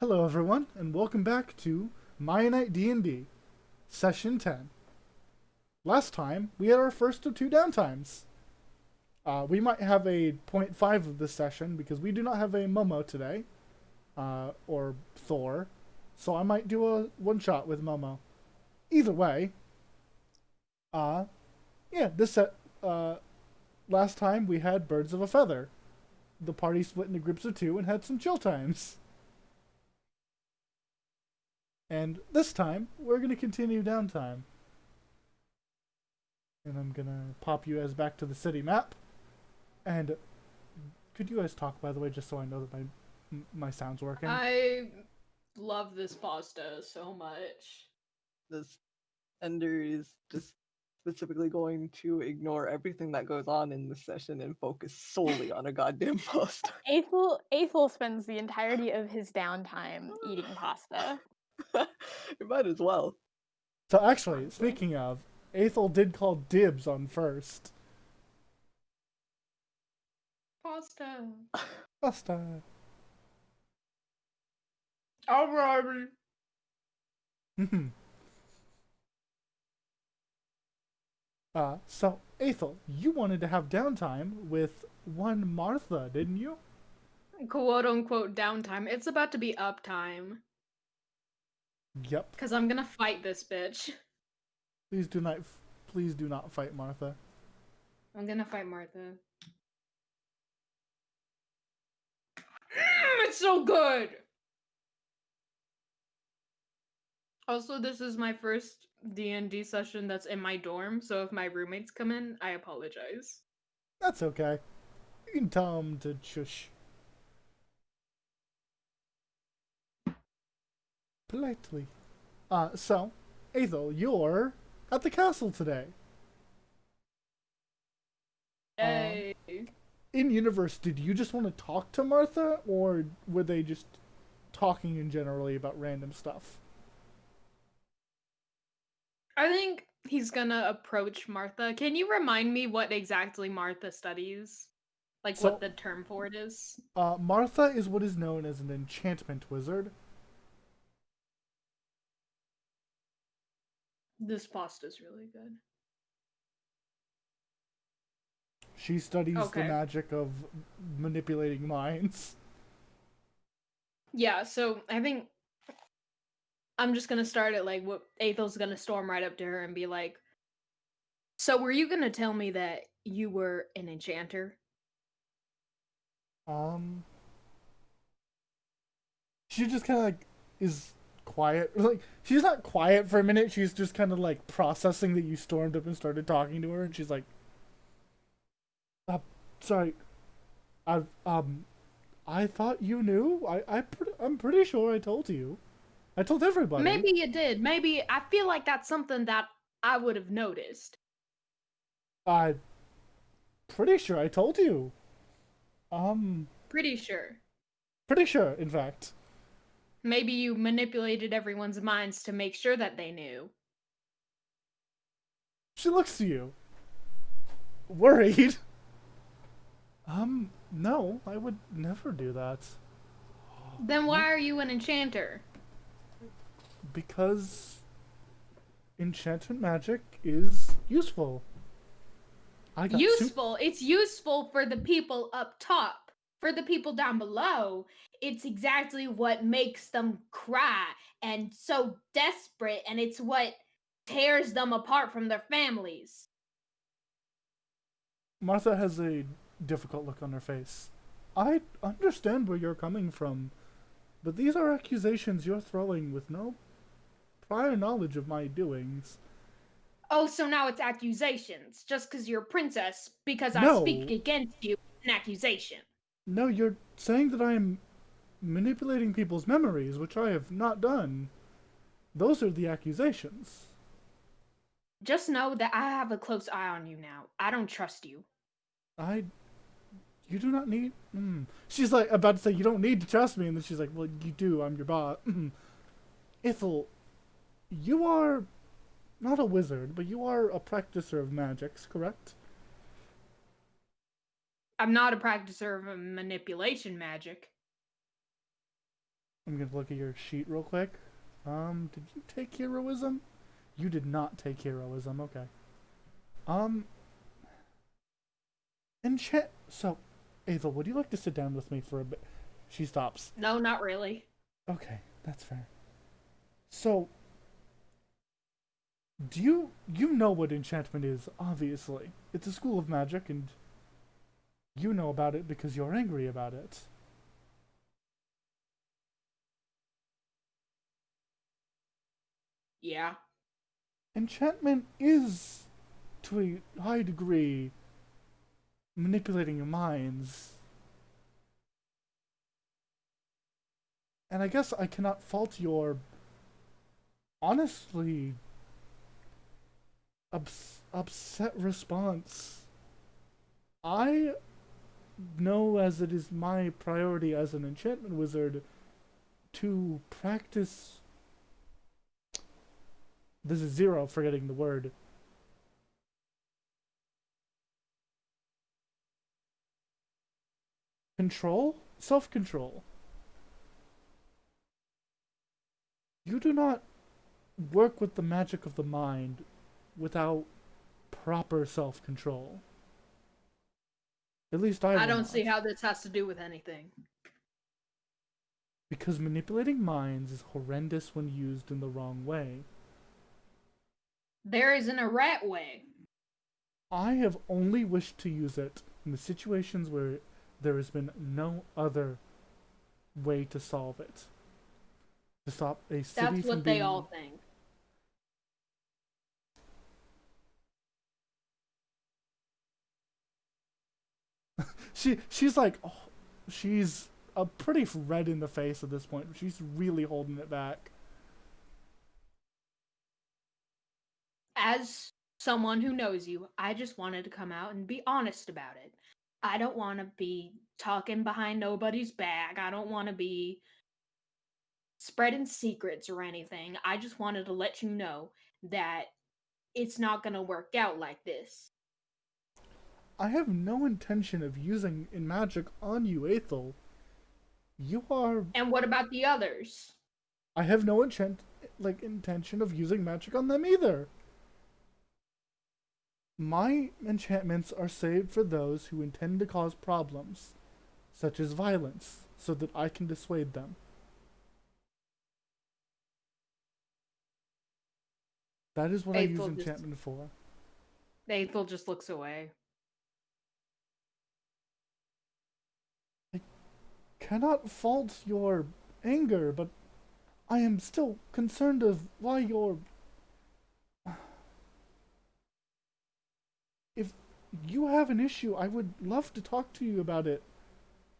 Hello everyone, and welcome back to Mianite DND, Session 10. Last time, we had our first of two downtimes. We might have a point 0.5 of this session because we do not have a Momo today, or Thor, so I might do a one-shot with Momo. Either way, uh, yeah, last time we had Birds of a Feather. The party split into groups of two and had some chill times. And this time, we're going to continue downtime. And I'm going to pop you guys back to the city map. And could you guys talk, by the way, just so I know that my sound's working? I love this pasta so much. This Ender is just specifically going to ignore everything that goes on in this session and focus solely on a goddamn pasta. Aethel spends the entirety of his downtime eating pasta. You might as well. So actually, speaking of, Aethel did call dibs on first. Pasta. Pasta. Alrighty. So, Aethel, you wanted to have downtime with one Martha, didn't you? Quote unquote downtime. It's about to be uptime. Yep. Because I'm gonna fight this bitch. Please do not fight Martha. I'm gonna fight Martha. It's so good! Also, this is my first D&D session that's in my dorm, so if my roommates come in, I apologize. That's okay. You can tell them to shush. Politely. So, Aethel, you're at the castle today. Hey. In universe, did you just want to talk to Martha, or were they just talking in generally about random stuff? I think he's gonna approach Martha. Can you remind me what exactly Martha studies? Like what the term for it is? Martha is what is known as an enchantment wizard. This pasta's really good. She studies the magic of manipulating minds. Yeah, so I think I'm just gonna start it like what Aethel's gonna storm right up to her and be like, so were you gonna tell me that you were an enchanter? She just kind of like is quiet. Like, she's not quiet for a minute. She's just kind of like processing that you stormed up and started talking to her, and she's like, sorry, I thought you knew. I'm pretty sure I told you. I told everybody. Maybe you did. Maybe I feel like that's something that I would have noticed. I'm pretty sure I told you. Pretty sure. Pretty sure, in fact. Maybe you manipulated everyone's minds to make sure that they knew. She looks to you. Worried. No, I would never do that. Then why are you an enchanter? Because enchantment magic is useful. Useful? It's useful for the people up top. For the people down below, it's exactly what makes them cry and so desperate, and it's what tears them apart from their families. Martha has a difficult look on her face. I understand where you're coming from, but these are accusations you're throwing with no prior knowledge of my doings. Oh, so now it's accusations, just because you're a princess, because I No. speak against you, an accusation. No, you're saying that I am manipulating people's memories, which I have not done. Those are the accusations. Just know that I have a close eye on you now. I don't trust you. You do not need... She's like about to say, you don't need to trust me, and then she's like, well, you do, I'm your boss. Ithel, you are not a wizard, but you are a practicer of magics, correct? I'm not a practicer of manipulation magic. I'm gonna look at your sheet real quick. Did you take heroism? You did not take heroism. Okay. Enchant. So, Ava, would you like to sit down with me for a bit? She stops. No, not really. Okay, that's fair. So, do you know what enchantment is? Obviously, it's a school of magic, and you know about it because you're angry about it. Yeah. Enchantment is, to a high degree, manipulating your minds. And I guess I cannot fault your, honestly, upset response. I know, as it is my priority as an enchantment wizard to practice. This is zero, forgetting the word. Control? Self control. You do not work with the magic of the mind without proper self control. At least I I will don't not. see how this has to do with anything. Because manipulating minds is horrendous when used in the wrong way. There isn't a right way. I have only wished to use it in the situations where there has been no other way to solve it. To stop a city That's from what being... they all think. She's like, oh, she's pretty red in the face at this point. She's really holding it back. As someone who knows you, I just wanted to come out and be honest about it. I don't want to be talking behind nobody's back. I don't want to be spreading secrets or anything. I just wanted to let you know that it's not going to work out like this. I have no intention of using in magic on you, Aethel. You are... And what about the others? I have no intention of using magic on them either. My enchantments are saved for those who intend to cause problems, such as violence, so that I can dissuade them. That is what I use enchantment for. Aethel just looks away. I cannot fault your anger, but I am still concerned of why you're... If you have an issue, I would love to talk to you about it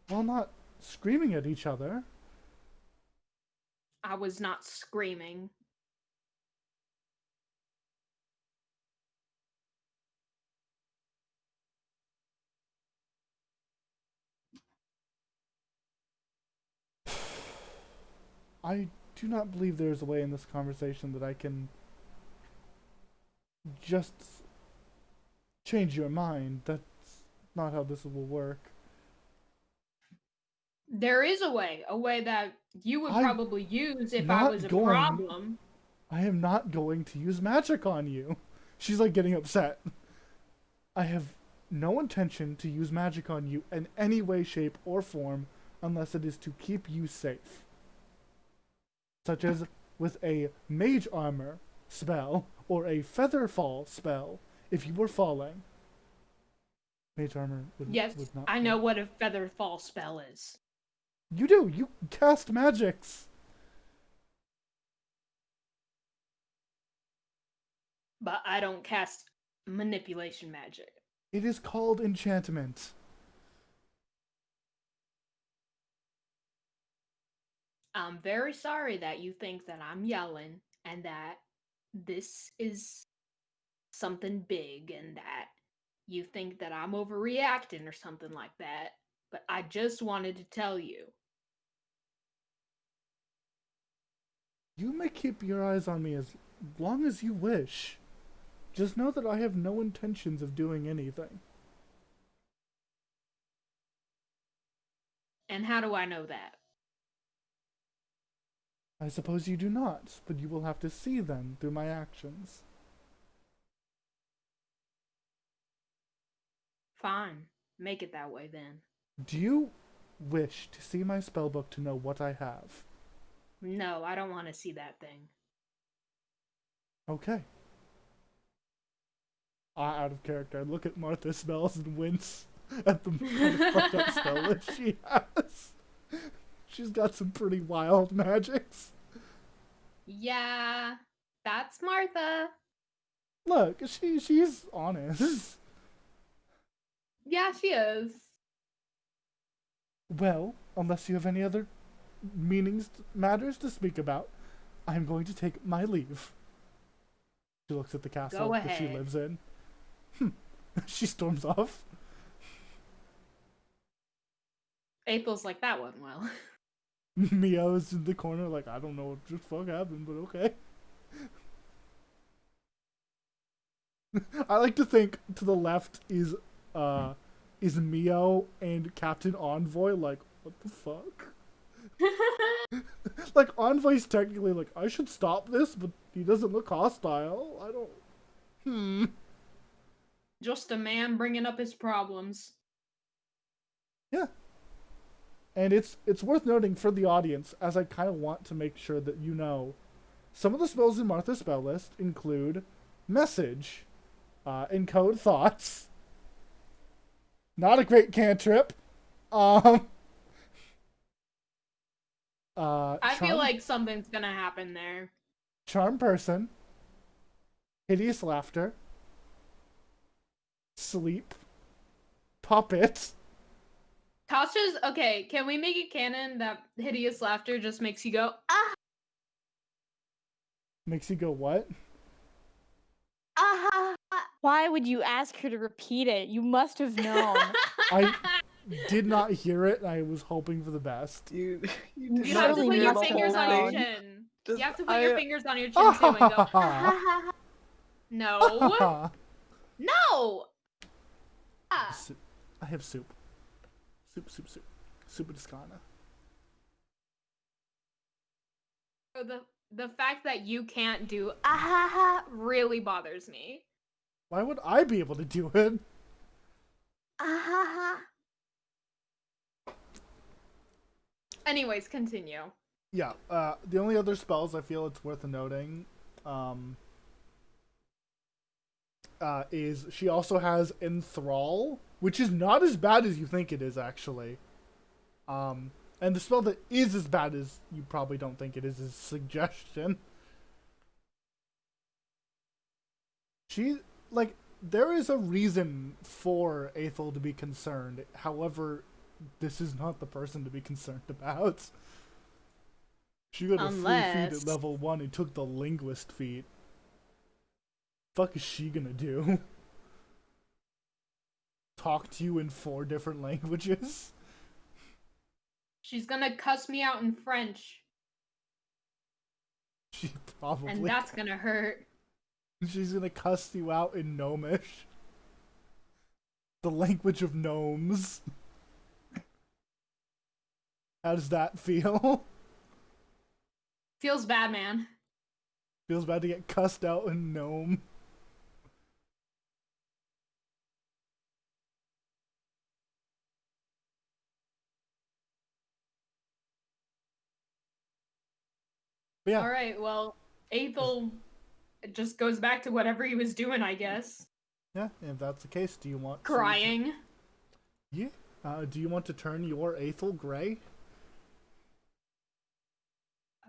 while not screaming at each other. I was not screaming. I do not believe there is a way in this conversation that I can just change your mind. That's not how this will work. There is a way that you would probably use if I was a problem. I am not going to use magic on you. She's like getting upset. I have no intention to use magic on you in any way, shape, or form unless it is to keep you safe. Such as with a mage armor spell or a feather fall spell if you were falling. Mage armor would not... I know what a feather fall spell is. You do! You cast magics! But I don't cast manipulation magic. It is called enchantment. I'm very sorry that you think that I'm yelling and that this is something big and that you think that I'm overreacting or something like that. But I just wanted to tell you. You may keep your eyes on me as long as you wish. Just know that I have no intentions of doing anything. And how do I know that? I suppose you do not, but you will have to see them through my actions. Fine. Make it that way then. Do you wish to see my spellbook to know what I have? No, I don't want to see that thing. Okay. Out of character. I look at Martha's spells and wince at the kind of fucked up spell list she has. She's got some pretty wild magics. Yeah, that's Martha. Look, she's honest. Yeah, she is. Well, unless you have any other matters to speak about, I'm going to take my leave. She looks at the castle Go that she ahead. lives in. She storms off. April's like, that went well. Meow's in the corner like, I don't know what the fuck happened, but okay. I like to think to the left is Meow and Captain Envoy like, what the fuck? Like, Envoy's technically like, I should stop this, but he doesn't look hostile. I don't... Just a man bringing up his problems. Yeah. And it's worth noting for the audience, as I kind of want to make sure that you know, some of the spells in Martha's spell list include Message, Encode Thoughts, not a great cantrip, I Charm, feel like something's gonna happen there. Charm Person, Hideous Laughter, Sleep, Puppet. Tasha's okay. Can we make it canon that hideous laughter just makes you go ah? Makes you go what? Ah! Why would you ask her to repeat it? You must have known. I did not hear it, and I was hoping for the best. You did You not have to Surely put hear your the fingers whole on your thing. chin. Just- You have to put your fingers on your chin too and go. "Ah, ha, ha." No, no. Ah. Soup. I have soup. Soup. Soup Toscana. The fact that you can't do ah ha ha really bothers me. Why would I be able to do it? Ah ha ha. Anyways, continue. Yeah, the only other spells I feel it's worth noting, is she also has Enthrall, which is not as bad as you think it is, actually. And the spell that is as bad as you probably don't think it is Suggestion. There is a reason for Aethel to be concerned. However, this is not the person to be concerned about. She got a free feat at level 1 and took the linguist feat. Fuck is she gonna do? Talk to you in 4 different languages? She's gonna cuss me out in French, She probably. and that's gonna hurt. She's gonna cuss you out in Gnomish. The language of gnomes. How does that feel? Feels bad, man. Feels bad to get cussed out in gnome. But yeah, All right, well, Aethel just goes back to whatever he was doing, I guess. yeah. If that's the case, do you want Crying. Yeah. Do you want to turn your Aethel gray?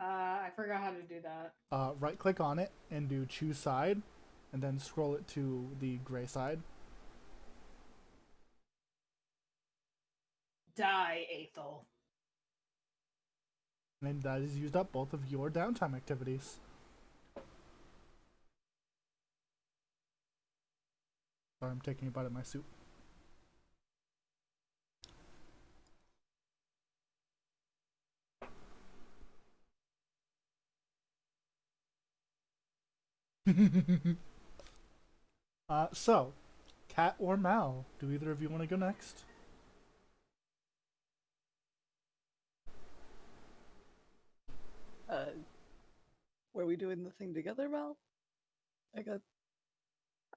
I forgot how to do that. Right click on it and do choose side, and then scroll it to the gray side. Die, Aethel. And that has used up both of your downtime activities. Sorry, I'm taking a bite of my soup. So, Cat or Mal, do either of you want to go next? Were we doing the thing together, Mal? I got.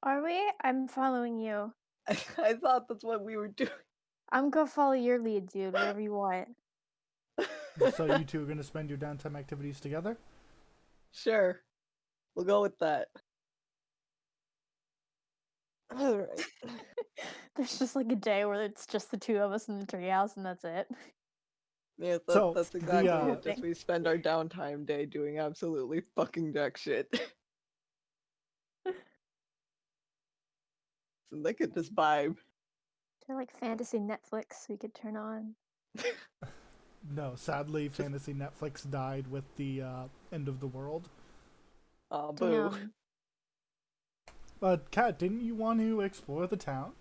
Are we? I'm following you. I thought that's what we were doing. I'm gonna follow your lead, dude. Whatever you want. So you two are going to spend your downtime activities together? Sure. We'll go with that. Alright. There's just like a day where it's just the two of us in the treehouse, and that's it. Yeah, So, that's exactly the, it. Just we spend our downtime day doing absolutely fucking jack shit. So they could just vibe. They're like fantasy Netflix we could turn on. No, sadly, fantasy Netflix died with the end of the world. Aw, boo. Damn. But, Kat, didn't you want to explore the town?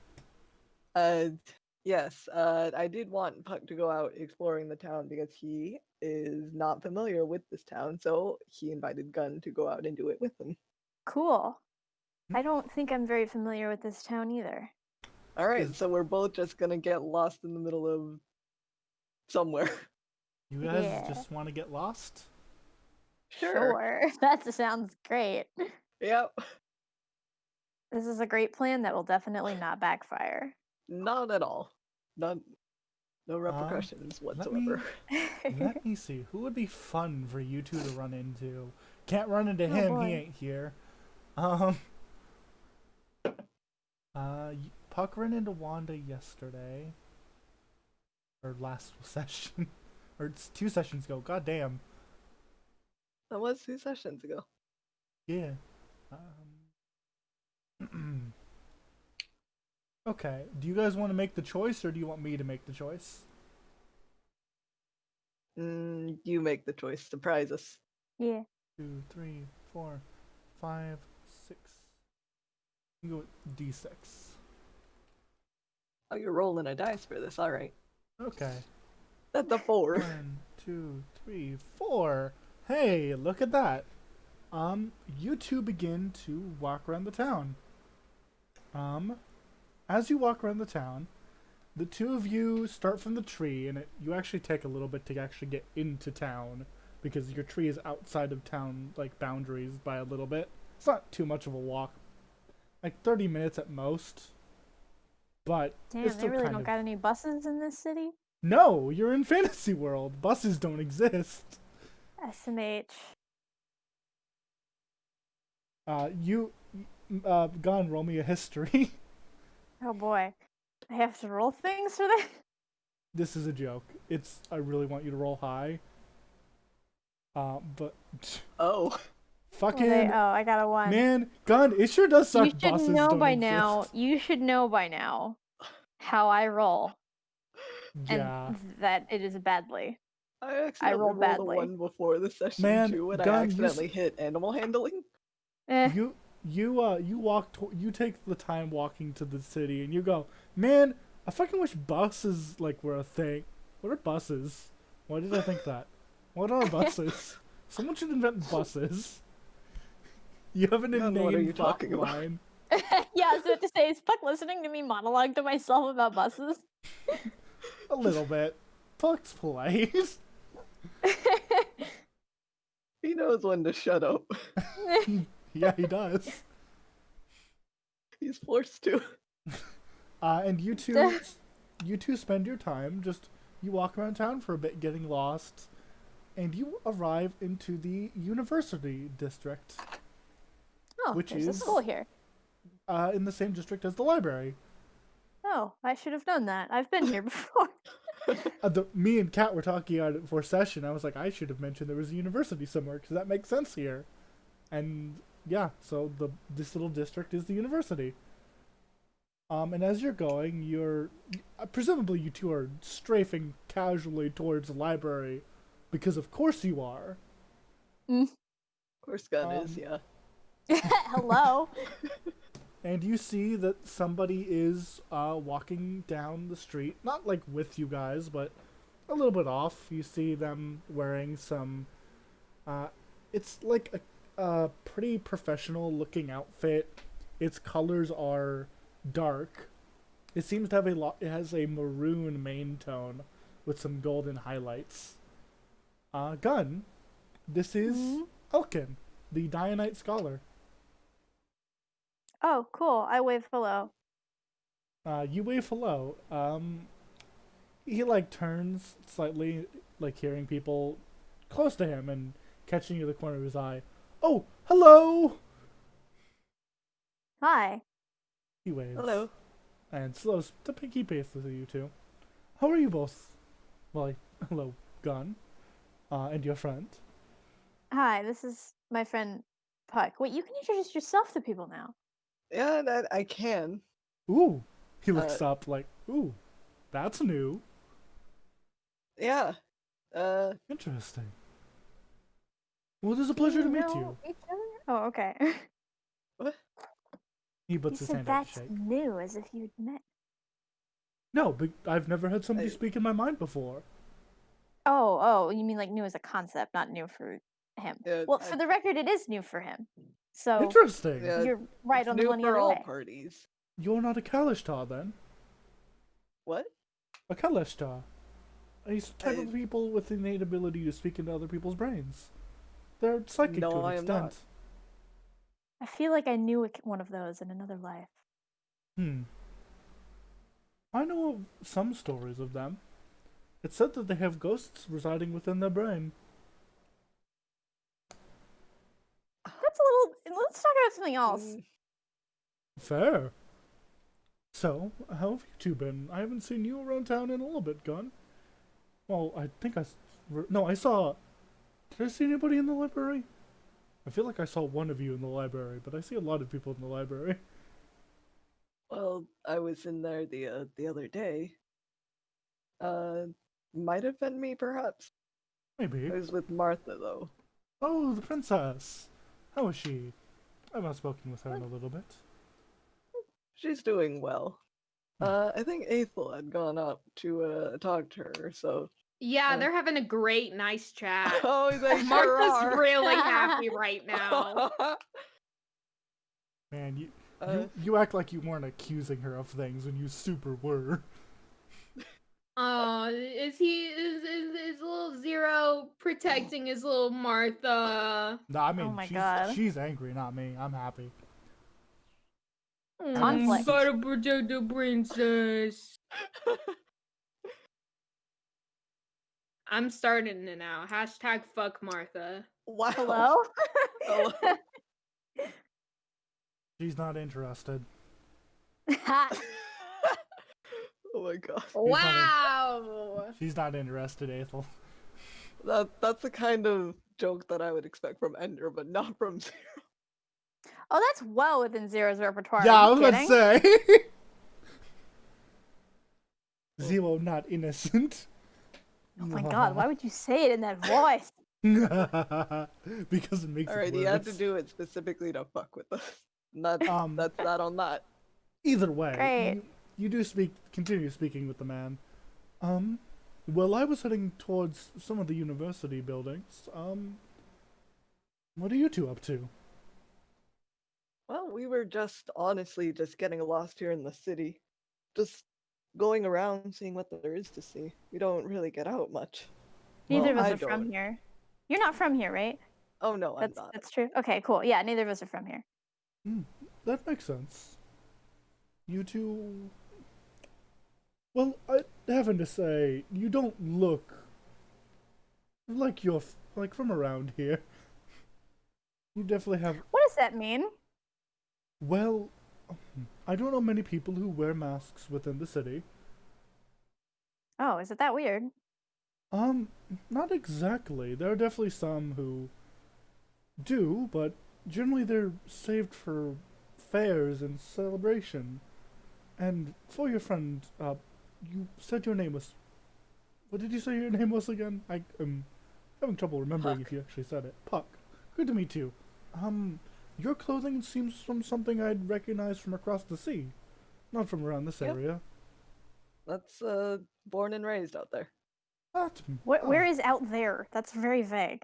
Yes, I did want Puck to go out exploring the town because he is not familiar with this town, so he invited Gun to go out and do it with him. Cool. I don't think I'm very familiar with this town either. Alright, so we're both just gonna get lost in the middle of somewhere. You guys Yeah. just want to get lost? Sure. That sounds great. Yep. This is a great plan that will definitely not backfire. Not at all. No repercussions whatsoever. Let me see. Who would be fun for you two to run into? Can't run into Oh, him. boy. He ain't here. Puck ran into Wanda yesterday. Or last session. Or it's 2 sessions ago. God damn. That was 2 sessions ago. Yeah. Okay. Do you guys want to make the choice, or do you want me to make the choice? You make the choice. Surprise us. Yeah. 2, 3, 4, 5, 6. You go with D6. Oh, you're rolling a dice for this. Alright. Okay. That's a 4. 1, 2, 3, 4. Hey, look at that. You two begin to walk around the town. As you walk around the town, the two of you start from the tree, and you actually take a little bit to actually get into town, because your tree is outside of town, like, boundaries by a little bit. It's not too much of a walk. Like, 30 minutes at most. But Damn, it's they still really kind don't of... got any buses in this city? No, you're in fantasy world. Buses don't exist. SMH. Go and roll me a history. Oh boy. I have to roll things for that? This is a joke. I really want you to roll high. But Oh. fucking I got a 1. man, Gun, it sure does suck. You should Buses know don't by exist. now. You should know by now how I roll, Yeah, and that it is badly. I accidentally roll rolled badly. a 1 before the session Man, too, and I Gun, accidentally hit animal handling. Eh. you take the time walking to the city, and you go, man, I fucking wish buses like were a thing. What are buses? Why did I think that? What are buses? Someone should invent buses. You have an Gun, inane what are you plot talking about? line. Yeah, I was about to say, is Puck listening to me monologue to myself about buses? A little bit. Puck's polite. He knows when to shut up. Yeah, he does. He's forced to. And you two spend your time you walk around town for a bit, getting lost, and you arrive into the university district, Oh, Which there's is- a school here. in the same district as the library. Oh, I should have known that. I've been here before. Me and Kat were talking about it before session. I was like, I should have mentioned there was a university somewhere, because that makes sense here. And yeah, so this little district is the university. And as you're going, presumably you two are strafing casually towards the library, because of course you are. Of course, Gun is, Um, yeah. Hello. And you see that somebody is walking down the street, not like with you guys, but a little bit off. You see them wearing some, it's like a pretty professional looking outfit. Its colors are dark. It seems to have it has a maroon main tone with some golden highlights. Gun, this is Mhm. Elkin. the Dianite Scholar. Oh, cool. I wave hello. You wave hello. He like turns slightly, like hearing people close to him and catching you the corner of his eye. Oh, hello! Hi. He waves. Hello. And slows to pinky pace with you two. How are you both? Well, hello, Gun. And your friend. Hi, this is my friend Puck. Wait, you can introduce yourself to people now. Yeah, that I can. Ooh. He looks up like, ooh, that's new. Yeah. Interesting. Well, it is a pleasure to meet you. Each other? Oh, okay. What? He You puts his said hand out to that's shake. new, as if you'd met. No, but I've never had somebody I- speak in my mind before. Oh, you mean like new as a concept, not new for him. Yeah, Well, for the record, it is new for him. So Interesting. Yeah, you're right it's on the new money for either all way. parties. You're not a Kalishtar then? What? A Kalishtar. A type I- of people with the innate ability to speak into other people's brains. They're psychic No, to an I am not. extent. I feel like I knew one of those in another life. I know of some stories of them. It's said that they have ghosts residing within their brain. That's a little. Let's talk about something else. Mm, Fair. So, how have you two been? I haven't seen you around town in a little bit, Gun. Well, I think no, I saw... Did I see anybody in the library? I feel like I saw one of you in the library, but I see a lot of people in the library. Well, I was in there the other day. Might have been me, perhaps. Maybe. I was with Martha, though. Oh, the princess. How is she? I've not spoken with her in a little bit. She's doing well. I think Ethel had gone up to talk to her, so. Yeah, they're having a great, nice chat. Oh, they sure Martha's are. really happy right now. Man, Uh, you act like you weren't accusing her of things when you super were. Oh, is little Zero protecting his little Martha? No, I mean, my God. she's angry, not me. I'm happy. Conflict. Gotta protect the princess. I'm starting it now. Hashtag fuck Martha. wow. Hello? Hello. She's not interested. Oh my god. Wow. She's not interested, Ethel. That's the kind of joke that I would expect from Ender, but not from Zero. Oh, that's well within Zero's repertoire. Yeah, I Are was you about to kidding? say. Zero not innocent. Oh my God, why would you say it in that voice? Because it makes it Alright, worse. you had to do it specifically to fuck with us. That's that on that. Either way, Great. you do continue speaking with the man. Well, I was heading towards some of the university buildings. What are you two up to? Well, we were honestly just getting lost here in the city. Just going around seeing what there is to see. We don't really get out much. Neither of Well, us I are from don't. here. You're not from here, right? Oh no, I'm That's not. that's true. Okay, cool. Yeah, neither of us are from here. That makes sense. You two... Well, I happen to say, you don't look like you're like from around here. You definitely have... What does that mean? Well, I don't know many people who wear masks within the city. Oh, is it that weird? Not exactly. There are definitely some who do, but generally they're saved for fairs and celebration. And for your friend, you said your name was... What did you say your name was again? I'm having trouble remembering Puck. if you actually said it. Puck. Good to meet you. Your clothing seems from something I'd recognize from across the sea. Not from around this Yep. area. That's born and raised out there. Where is out there? That's very vague.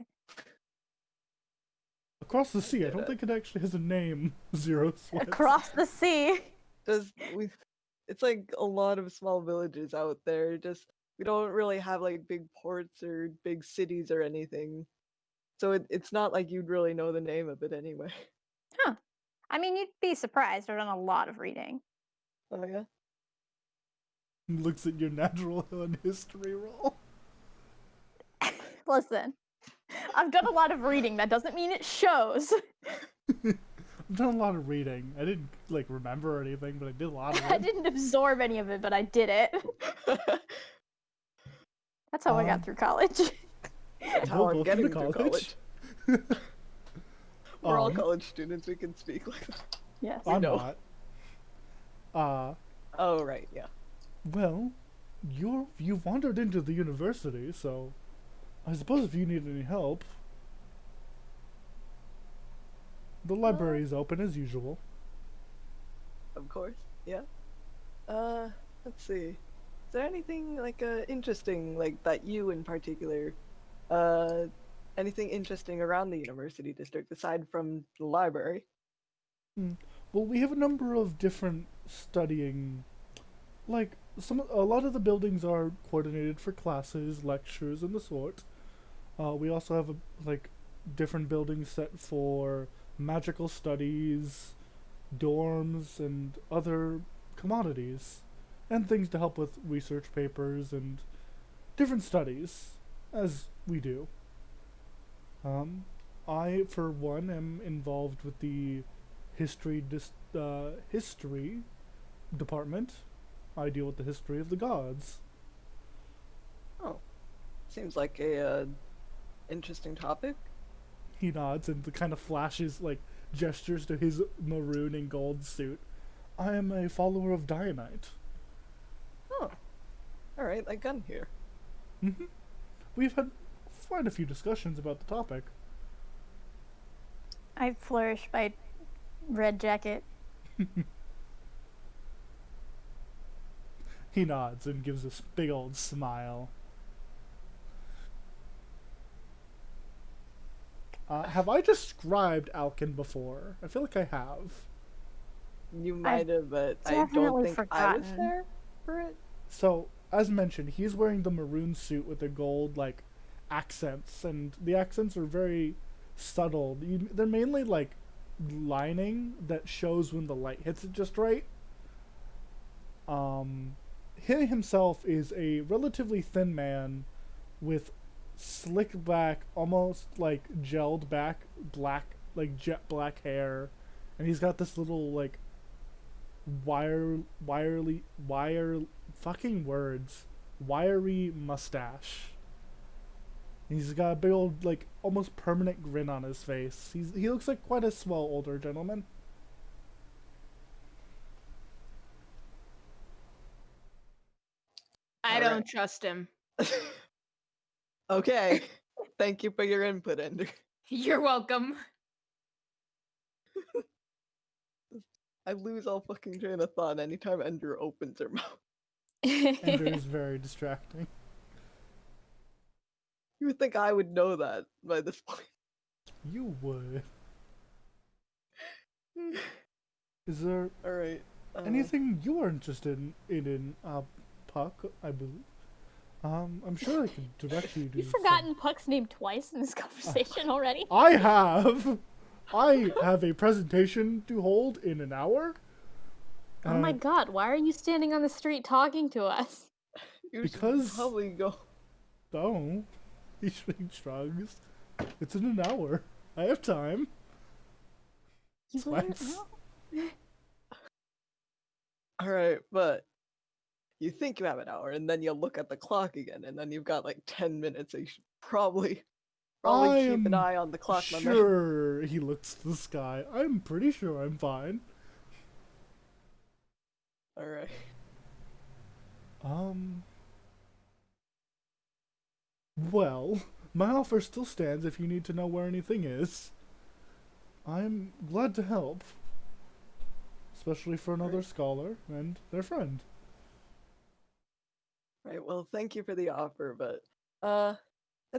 Across the sea. I Did don't it. think it actually has a name. Zero Sweats. Across the sea. It's like a lot of small villages out there. We don't really have like big ports or big cities or anything. So it's not like you'd really know the name of it anyway. Huh. I mean, you'd be surprised. I've done a lot of reading. Oh yeah. Looks at your natural and history roll. Listen, I've done a lot of reading. That doesn't mean it shows. I've done a lot of reading. I didn't like remember anything, but I did a lot of I it. didn't absorb any of it, but I did it. That's how I got through college. That's how We'll I'm go getting through through college. We're all Um, college students. We can speak like that. Yes. I'm know. not. Oh right, yeah. Well, you've wandered into the university, so I suppose if you need any help, the library is open as usual. Of course, yeah. Let's see. Is there anything like interesting, like that you in particular, anything interesting around the university district aside from the library? Well, we have a number of different studying, like a lot of the buildings are coordinated for classes, lectures, and the sort. We also have different buildings set for magical studies, dorms, and other commodities, and things to help with research papers and different studies, as we do. I, for one, am involved with the history history department. I deal with the history of the gods. Oh, seems like a interesting topic. He nods and kind of flashes, gestures to his maroon and gold suit. I am a follower of Dianite. Oh, all right, like gun here. We've had quite a few discussions about the topic. I flourish my red jacket. He nods and gives this big old smile. Have I described Alkin before? I feel like I have. You might have, but I don't definitely think I was forgotten. there for it. So, as mentioned, he's wearing the maroon suit with the gold, accents, and the accents are very subtle. They're mainly, lining that shows when the light hits it just right. He himself is a relatively thin man with slick back, almost gelled back, jet black hair, and he's got this little wiry mustache. He's got a big old almost permanent grin on his face. He looks like quite a swell older gentleman. I All don't right. trust him. Okay, thank you for your input, Ender. You're welcome. I lose all fucking train of thought anytime Ender opens her mouth. Ender is very distracting. You would think I would know that by this point. You would. Is there All right. anything you are interested in Puck, I believe? I'm sure I could direct you to. You've forgotten Puck's name twice in this conversation already. I have a presentation to hold in an hour. Oh my god, why are you standing on the street talking to us? You should because- probably go. Oh, he shrugs. It's in an hour. I have time. You Twice. All right, but you think you have an hour, and then you look at the clock again, and then you've got 10 minutes. So you should probably I keep an am eye on the clock, my man. Sure, he looks to the sky. I'm pretty sure I'm fine. All right. Well, my offer still stands if you need to know where anything is. I'm glad to help. Especially for another scholar and their friend. Right. Well, thank you for the offer, but I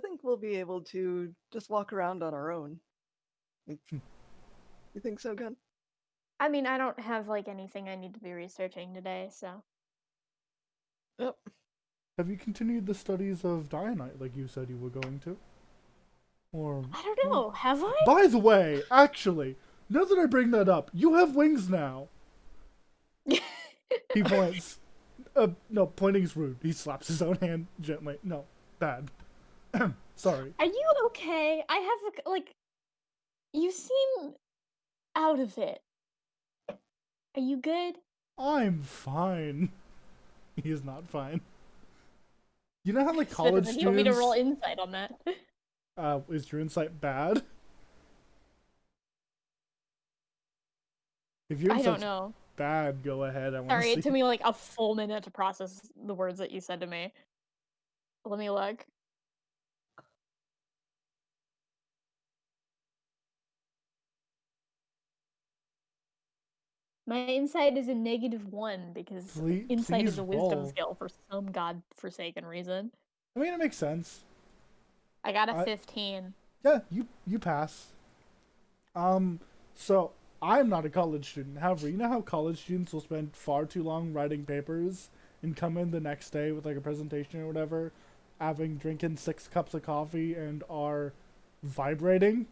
think we'll be able to just walk around on our own. You think so, Gun? I mean, I don't have anything I need to be researching today, so. Yep. Have you continued the studies of Dianite like you said you were going to? Or I don't know. Have I? by the way, actually, now that I bring that up, you have wings now. He points. No, pointing's rude. He slaps his own hand gently. No, bad. Sorry. Are you okay? I have like. You seem out of it. Are you good? I'm fine. He is not fine. You know how like So college does he want me to roll students? insight on that? Is your insight bad? If your I don't insight's know. bad, go ahead. I want to Sorry, see. it took me like a full minute to process the words that you said to me. Let me look. My insight is a -1 because insight is Please a wisdom roll. skill for some godforsaken reason. I mean, it makes sense. I got a I- 15. Yeah, you pass. So I'm not a college student. However, you know how college students will spend far too long writing papers and come in the next day with like a presentation or whatever, having drinking 6 cups of coffee and are vibrating.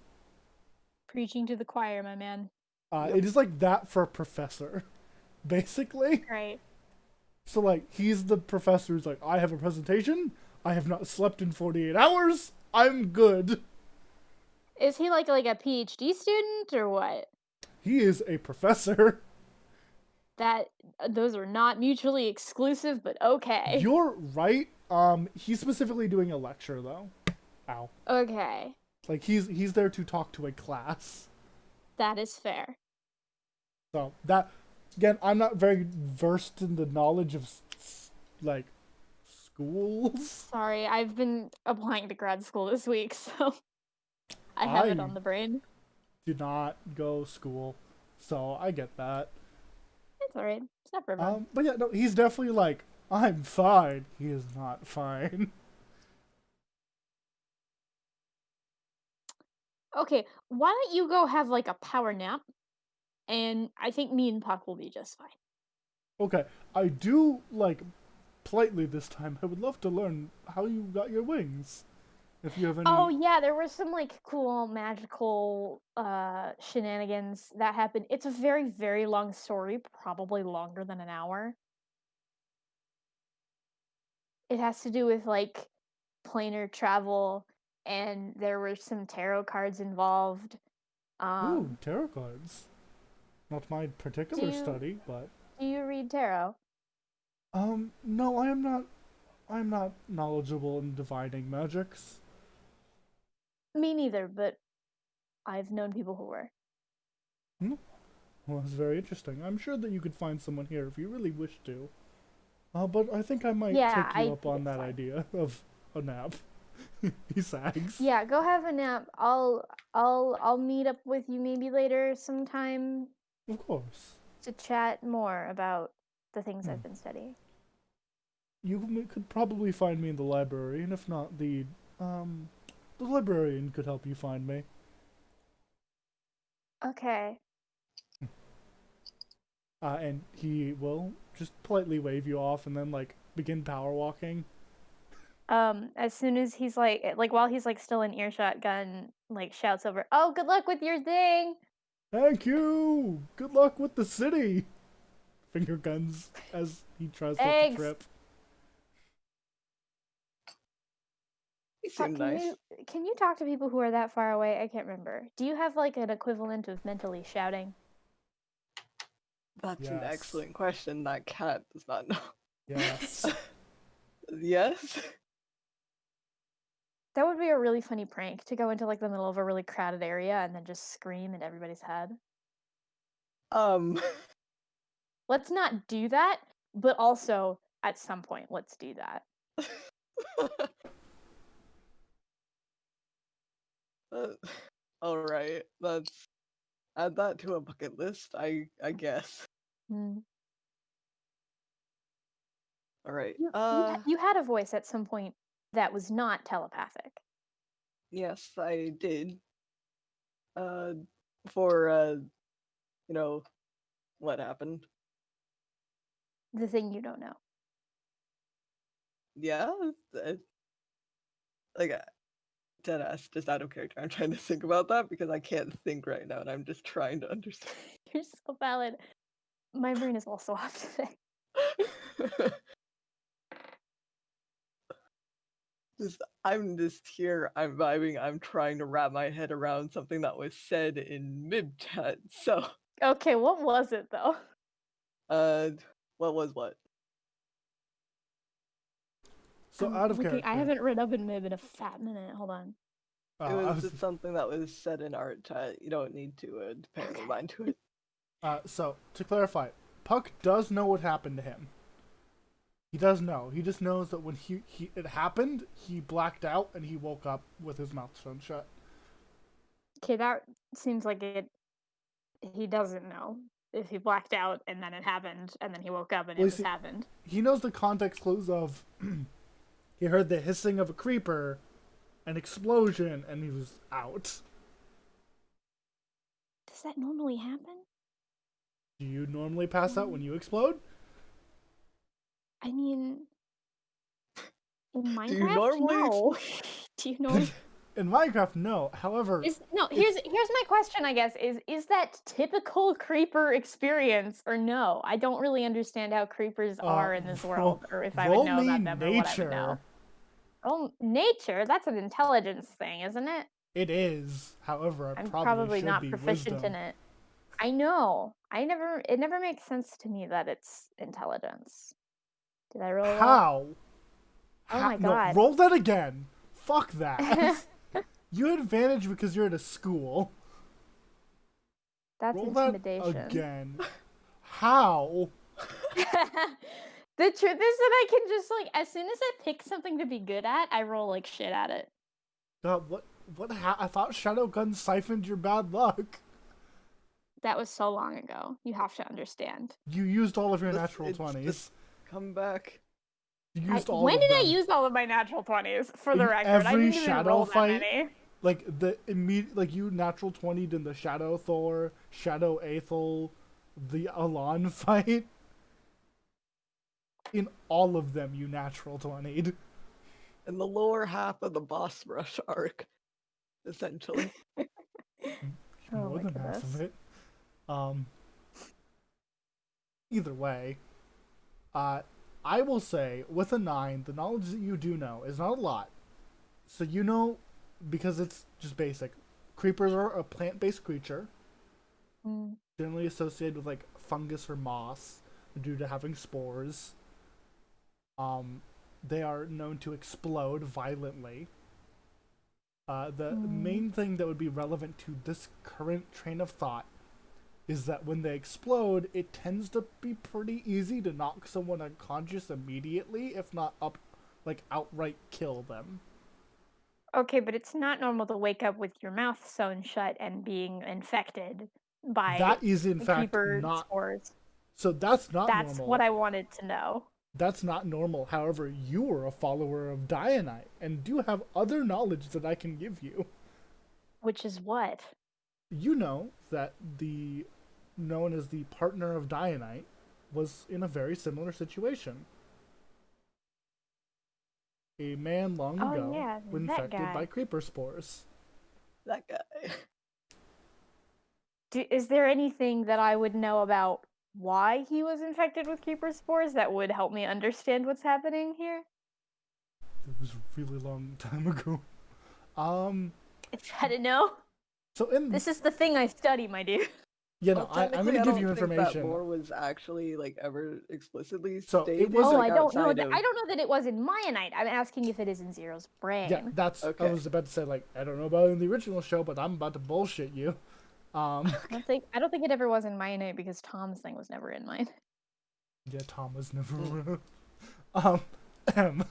Preaching to the choir, my man. It is like that for a professor, basically. Right. So like he's the professor who's like, I have a presentation. I have not slept in 48 hours. I'm good. Is he like a PhD student or what? He is a professor. That those are not mutually exclusive, but okay. You're right. He's specifically doing a lecture though. Ow. Okay. Like he's there to talk to a class. That is fair. So that again, I'm not very versed in the knowledge of like schools. Sorry, I've been applying to grad school this week, so I have it on the brain. Do not go school, so I get that. It's alright. It's not for everyone. But yeah, no, he's definitely like, I'm fine. He is not fine. Okay, why don't you go have like a power nap? And I think me and Puck will be just fine. Okay, I do like politely this time. I would love to learn how you got your wings. If you have any. Oh yeah, there was some like cool magical shenanigans that happened. It's a very, very long story, probably longer than an hour. It has to do with like planar travel, and there were some tarot cards involved. Ooh, tarot cards. Not my particular study, but Do you read tarot? no, I am not. I'm not knowledgeable in divining magics. Me neither, but I've known people who were. Well, that's very interesting. I'm sure that you could find someone here if you really wish to. But I think I might take you up on that idea of a nap. He sags. Yeah, go have a nap. I'll meet up with you maybe later sometime Of course. to chat more about the things I've been studying. You could probably find me in the library, and if not, the librarian could help you find me. Okay. And he will just politely wave you off and then like begin power walking. As soon as he's like while he's like still in earshot, Gun like shouts over, "Oh, good luck with your thing." Thank you. Good luck with the city. Finger guns as he tries to take the trip. He seemed nice. Can you talk to people who are that far away? I can't remember. Do you have like an equivalent of mentally shouting? That's an Yes. excellent question. That cat does not know. Yes. Yes. That would be a really funny prank to go into like the middle of a really crowded area and then just scream in everybody's head. Let's not do that, but also at some point, let's do that. All right. Let's add that to a bucket list. I guess. Mm. All right. You had a voice at some point that was not telepathic. Yes, I did. For you know, what happened? The thing you don't know. Yeah. Like, dead ass just out of character. I'm trying to think about that because I can't think right now, and I'm just trying to understand. You're so valid. My brain is also off today. I'm just here. I'm vibing. I'm trying to wrap my head around something that was said in mid chat. So, Okay, what was it though? what was what? So I'm out of looking- character. I haven't read up in Mib in a fat minute. Hold on. It I was just something that was said in art chat. You don't need to pay any mind to it. So to clarify, Puck does know what happened to him. He does know. He just knows that when it happened, he blacked out and he woke up with his mouth sewn shut. Okay, that seems like it. He doesn't know if he blacked out and then it happened, and then he woke up and Well, it just happened. He knows the context clues of he heard the hissing of a creeper, an explosion, and he was out. Does that normally happen? Do you normally pass out when you explode? I mean, in Minecraft, Do you normally no. Do you know? In Minecraft, no. However, Here's my question. I guess is that typical creeper experience or no? I don't really understand how creepers are in this world, or if I would know about them or what I would know. Oh, nature? That's an intelligence thing, isn't it? It is. However, I'm probably probably should not be proficient wisdom. in it. I know. It never makes sense to me that it's intelligence. Did I roll well? How? Oh my god. No, roll that again. Fuck that. You had advantage because you're at a school. That's Roll intimidation. that again. How? The truth is that I can just like as soon as I pick something to be good at, I roll like shit at it. God, I thought Shadow Gun siphoned your bad luck. That was so long ago. You have to understand. You used all of your Just- natural it's 20s. just come back. You used all When of did I them. use all of my natural 20s? For the In record, I every didn't even shadow roll fight? that many. Like you natural 20'd in the Shadow Thor, Shadow Aethel, the Alon fight. In all of them, you natural 20'd. In the lower half of the boss rush arc, essentially. More my than half of goodness. it. Either way, I will say with a 9, the knowledge that you do know is not a lot. So you know, because it's just basic, creepers are a plant-based creature, generally associated with like fungus or moss due to having spores. They are known to explode violently. The main thing that would be relevant to this current train of thought is that when they explode, it tends to be pretty easy to knock someone unconscious immediately, if not outright kill them. Okay, but it's not normal to wake up with your mouth sewn shut and being infected by That is in fact creeper not. spores. So that's not That's normal. what I wanted to know. That's not normal. However, you are a follower of Dianite and do have other knowledge that I can give you. Which is what? You know that the known as the partner of Dianite was in a very similar situation. A man long ago yeah, that infected guy. by creeper spores. That guy. Is there anything that I would know about why he was infected with creeper spores that would help me understand what's happening here? It was a really long time ago. I don't know. So in This is the thing I study, my dear. yeah, Well, no, I'm technically, gonna I give don't you think information. That lore was actually ever explicitly So, it stated. was- Oh, like, I don't know. outside of- I don't know that it was in Mianite. I'm asking if it is in Zero's brain. Yeah, that's I Okay. was about to say, like, I don't know about it in the original show, but I'm about to bullshit you. I don't think it ever was in Mianite because Tom's thing was never in mine. Yeah, Tom was never ahem.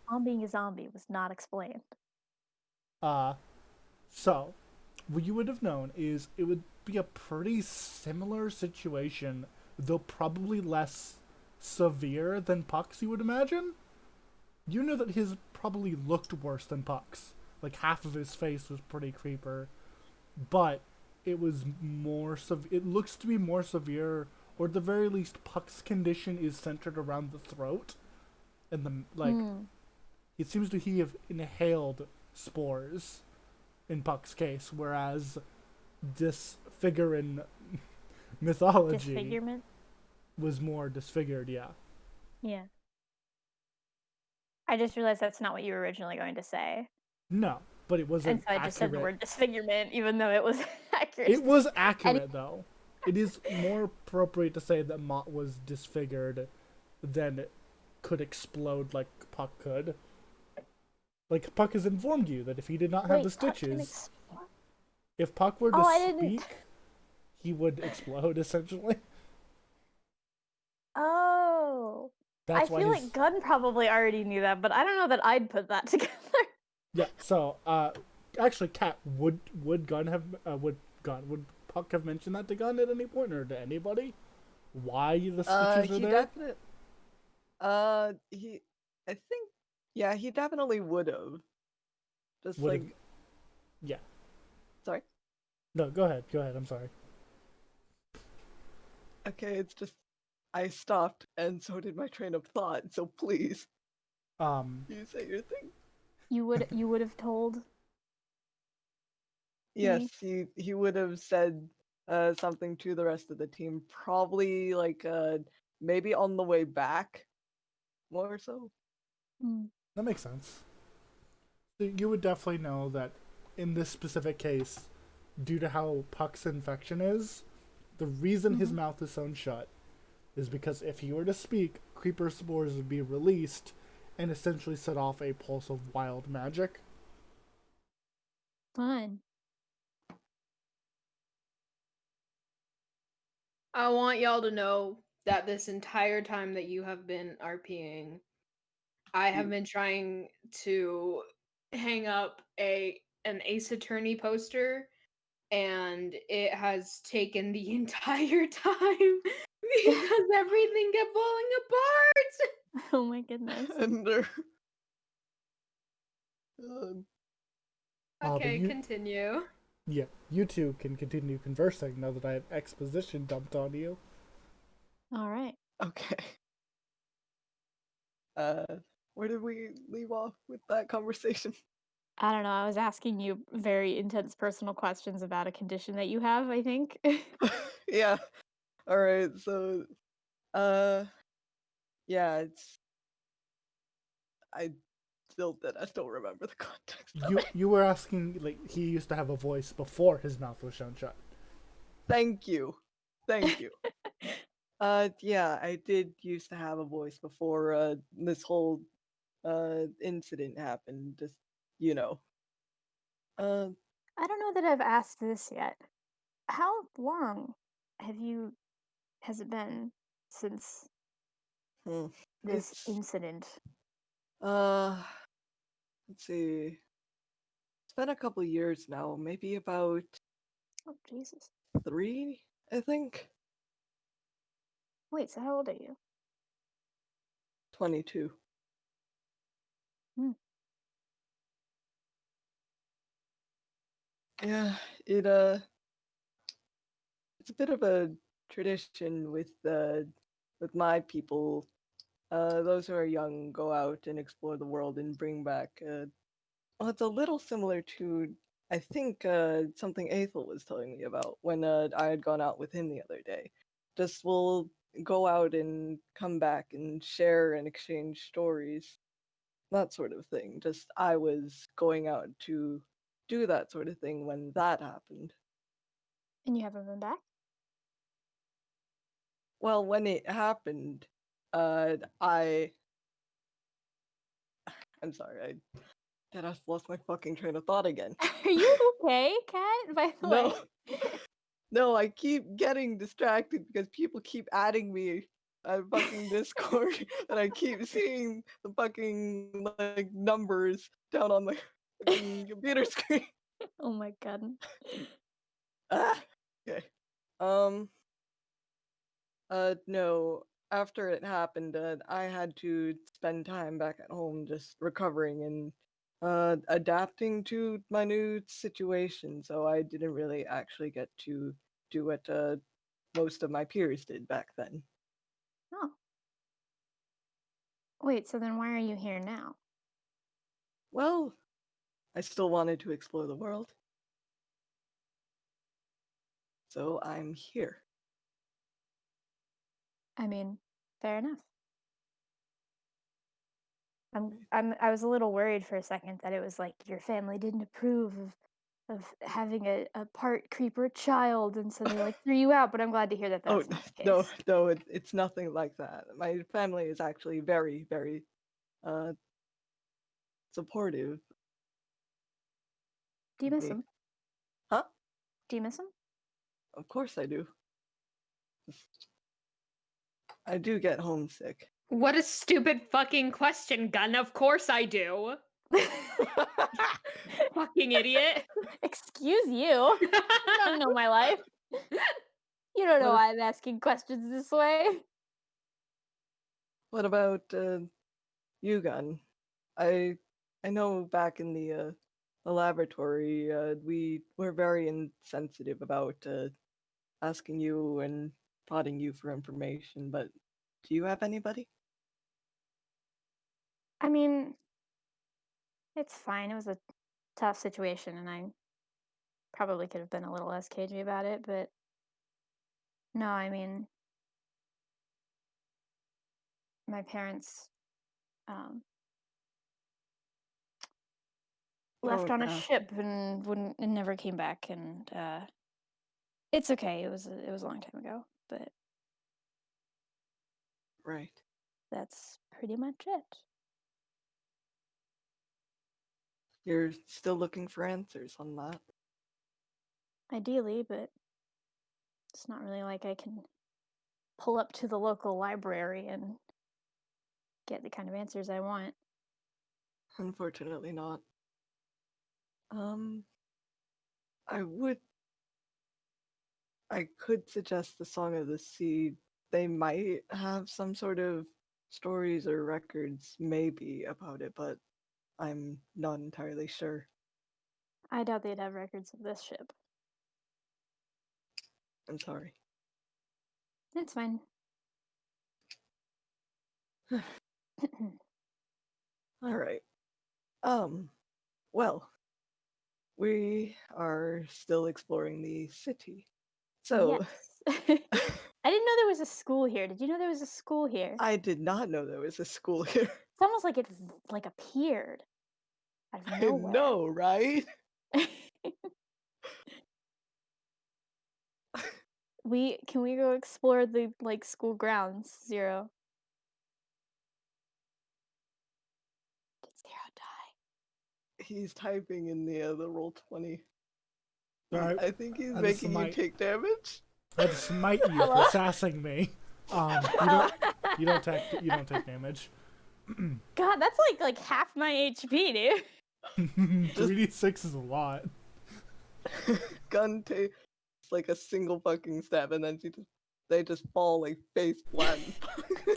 Tom being a zombie was not explained. So what you would have known is it would be a pretty similar situation, though probably less severe than Puck's, you would imagine. You know that his probably looked worse than Puck's. Like, half of his face was pretty creeper. But it was more it looks to be more severe, or at the very least, Puck's condition is centered around the throat. And it seems to he have inhaled spores in Puck's case, whereas disfigure in mythology Disfigurement? was more disfigured, yeah. Yeah. I just realized that's not what you were originally going to say. No, but it wasn't And so I just said the accurate. word disfigurement, even though it was accurate. It was accurate, though. It is more appropriate to say that Mott was disfigured than it could explode like Puck could. Like, Puck has informed you that if he did not have the stitches, if Puck were to speak, he would explode, essentially. Oh. That's I feel like Gunn probably already knew that, but I don't know that I'd put that together. Yeah, so, actually, Kat, would Puck have mentioned that to Gunn at any point, or to anybody? Why the stitches are there? I think, yeah, he definitely would have. Just Would've, like, yeah. Sorry? No, go ahead, I'm sorry. Okay, it's just, I stopped, and so did my train of thought, so please. You say your thing. You would have told? Yes, he would have said something to the rest of the team, probably like maybe on the way back, more so. That makes sense. You would definitely know that in this specific case, due to how Puck's infection is, the reason his mouth is sewn shut is because if he were to speak, creeper spores would be released and essentially set off a pulse of wild magic. Fun. I want y'all to know that this entire time that you have been RPing, I have been trying to hang up an Ace Attorney poster, and it has taken the entire time because everything kept falling apart. Oh my goodness. Okay, continue. Yeah, you two can continue conversing now that I have exposition dumped on you. All right. Okay. Where did we leave off with that conversation? I don't know. I was asking you very intense personal questions about a condition that you have, I think. Yeah. All right. So, yeah, it's. I don't remember the context. You were asking, like, he used to have a voice before his mouth was sewn shut. Thank you. Yeah, I did used to have a voice before this whole incident happened. Just you know. I don't know that I've asked this yet. How long has it been since this incident? Let's see. It's been a couple years now, maybe about Oh Jesus. 3, I think. Wait, so how old are you? 22. Yeah, it's a bit of a tradition with my people. Those who are young go out and explore the world and bring back. Well, it's a little similar to I think something Aethel was telling me about when I had gone out with him the other day. Just we'll go out and come back and share and exchange stories, that sort of thing. Just I was going out to do that sort of thing when that happened. And you haven't been back? Well, when it happened, I'm sorry, I lost my fucking train of thought again. Are you okay, Kat? By the way. No, I keep getting distracted because people keep adding me on fucking Discord, and I keep seeing the fucking like numbers down on my fucking computer screen. Oh my god. Okay. No. After it happened, I had to spend time back at home just recovering and adapting to my new situation. So I didn't really actually get to do what most of my peers did back then. Oh. Wait, so then why are you here now? Well, I still wanted to explore the world. So I'm here. I mean, fair enough. I was a little worried for a second that it was like your family didn't approve of having a part creeper child, and so they like threw you out. But I'm glad to hear that that's not the case. No, it's nothing like that. My family is actually very, very supportive. Do you miss him? Huh? Do you miss him? Of course I do. I do get homesick. What a stupid fucking question, Gun. Of course I do. Fucking idiot. Excuse you. You don't know my life. You don't know why I'm asking questions this way. What about you, Gun? I know back in the laboratory, we were very insensitive about asking you and prodding you for information, but do you have anybody? I mean, it's fine. It was a tough situation, and I probably could have been a little less cagey about it, but no, I mean, my parents left on a ship and never came back, and it's okay. It was a long time ago, but Right. that's pretty much it. You're still looking for answers on that? Ideally, but it's not really like I can pull up to the local library and get the kind of answers I want. Unfortunately not. I could suggest the Song of the Sea. They might have some sort of stories or records, maybe, about it, but I'm not entirely sure. I doubt they'd have records of this ship. I'm sorry. It's fine. All right. Well, we are still exploring the city. So, yes. I didn't know there was a school here. Did you know there was a school here? I did not know there was a school here. It's almost like it like appeared out of nowhere. I know, right? Can we go explore the like school grounds, Zero? Did Zero die? He's typing in the roll 20. Right. I think he's making you take damage. I just smite you for sassing me. You don't take damage. God, that's like half my HP, dude. 3d6 is a lot. Gun takes like a single fucking stab, and then they just fall like face flat.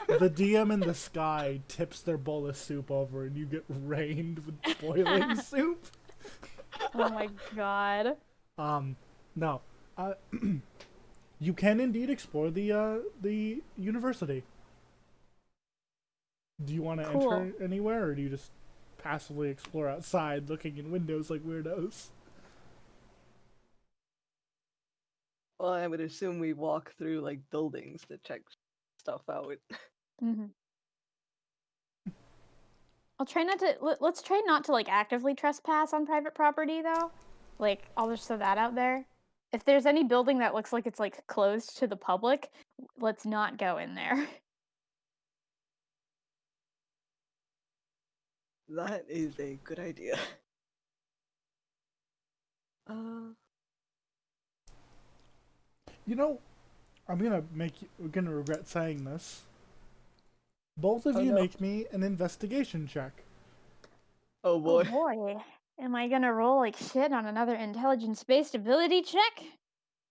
The DM in the sky tips their bowl of soup over, and you get rained with boiling soup. Oh my god. No. You can indeed explore the university. Do you want to enter anywhere, or do you just passively explore outside, looking in windows like weirdos? Well, I would assume we walk through like buildings to check stuff out. Mm-hmm. I'll try not to. Let's try not to like actively trespass on private property, though. Like, I'll just throw that out there. If there's any building that looks like it's like closed to the public, let's not go in there. That is a good idea. You know, we're gonna regret saying this. Both of you make me an investigation check. Oh boy. Oh boy. Am I gonna roll like shit on another intelligence-based ability check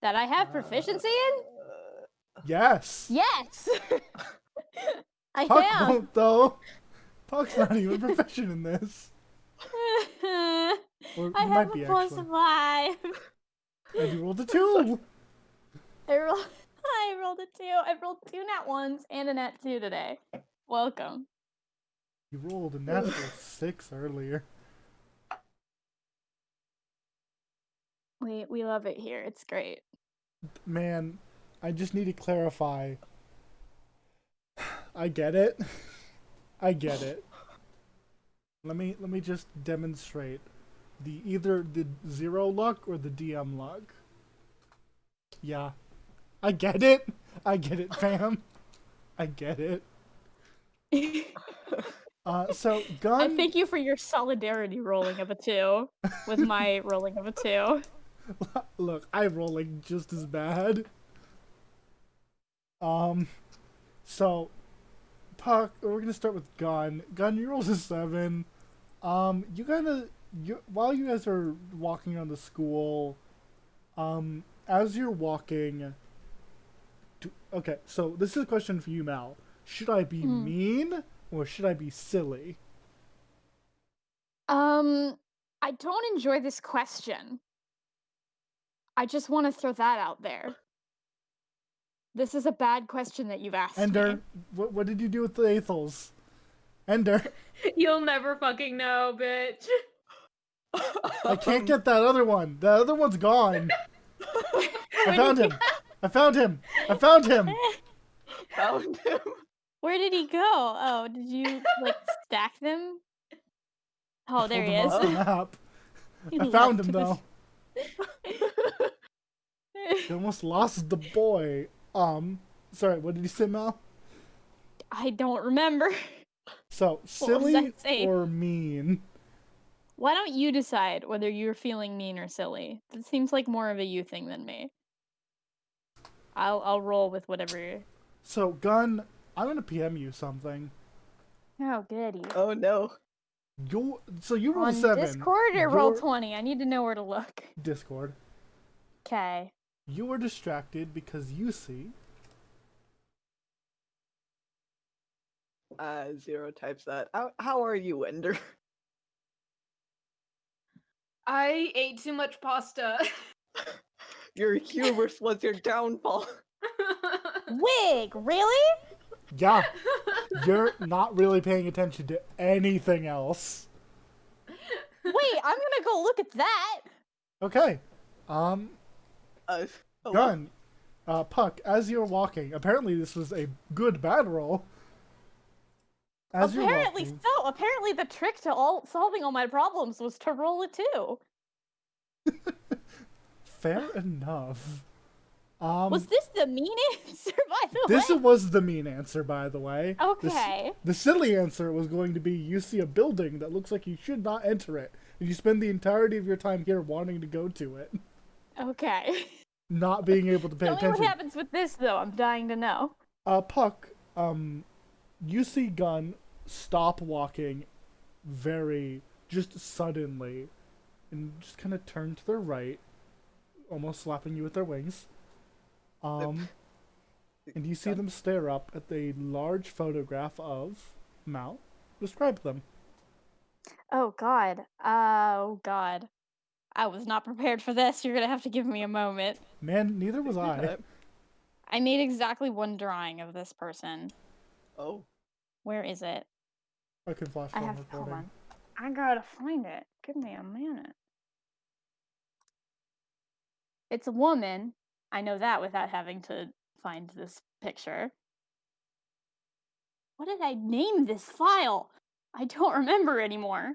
that I have proficiency in? Yes. Yes. I Puck am. won't though. Puck's not even proficient in this. Or I might have be a +5. And you rolled a 2. I rolled a 2. I rolled 2 nat 1s and a nat 2 today. Welcome. You rolled a natural 6 earlier. We love it here. It's great. Man, I just need to clarify. I get it. I get it. Let me just demonstrate either the 0 luck or the DM luck. Yeah. I get it. I get it, fam. I get it. So gun. I thank you for your solidarity rolling of a 2 with my rolling of a 2. Look, I'm rolling just as bad. So Puck, we're gonna start with Gun. Gun, you rolls a 7. While you guys are walking around the school, as you're walking. Okay, so this is a question for you, Mal. Should I be mean or should I be silly? I don't enjoy this question. I just want to throw that out there. This is a bad question that you've asked Ender, me. What did you do with the Aethels? Ender. You'll never fucking know, bitch. I can't get that other one. The other one's gone. I found him. I found him. I found him. Found him. Where did he go? Oh, did you stack them? Oh, there he is. Off the map. I found him though. You almost lost the boy. Sorry, what did you say, Mal? I don't remember. So, silly or mean? Why don't you decide whether you're feeling mean or silly? It seems like more of a you thing than me. I'll roll with whatever. So, Gun, I'm gonna PM you something. Oh, goody. Oh no. You roll on 7. Discord or Roll20? I need to know where to look. Discord. Okay. You are distracted because you see. 0 types that. How are you, Ender? I ate too much pasta. Your hubris was your downfall. Wig, really? Yeah. You're not really paying attention to anything else. Wait, I'm gonna go look at that. Okay. Hello? Gun. Puck, as you're walking, apparently this was a good bad roll. Apparently so. Apparently the trick to solving all my problems was to roll a 2. Fair enough. Was this the mean answer, by the way? This was the mean answer, by the way. Okay. The silly answer was going to be you see a building that looks like you should not enter it, and you spend the entirety of your time here wanting to go to it. Okay. Not being able to pay Tell attention. me what happens with this, though. I'm dying to know. Puck, you see Gun stop walking just suddenly, and just kind of turn to their right, almost slapping you with their wings. And you see them stare up at a large photograph of Mal. Describe them. Oh, God. Oh, God. I was not prepared for this. You're gonna have to give me a moment. Man, neither was I. I made exactly one drawing of this person. Oh. Where is it? I can flash hold on. I gotta find it. Give me a minute. It's a woman. I know that without having to find this picture. What did I name this file? I don't remember anymore.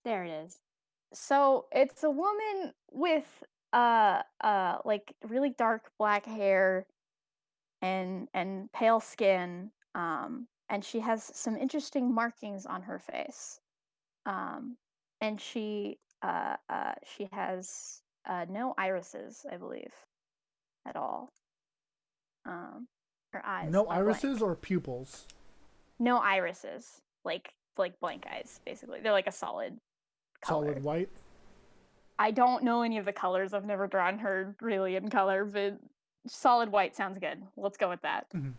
There it is. So it's a woman with like really dark black hair and pale skin, and she has some interesting markings on her face, and she has no irises, I believe, at all. Her eyes. No irises blank. or pupils? No irises, like blank eyes, basically. They're like a solid color. Solid white? I don't know any of the colors. I've never drawn her really in color, but solid white sounds good. Let's go with that. Mm-hmm.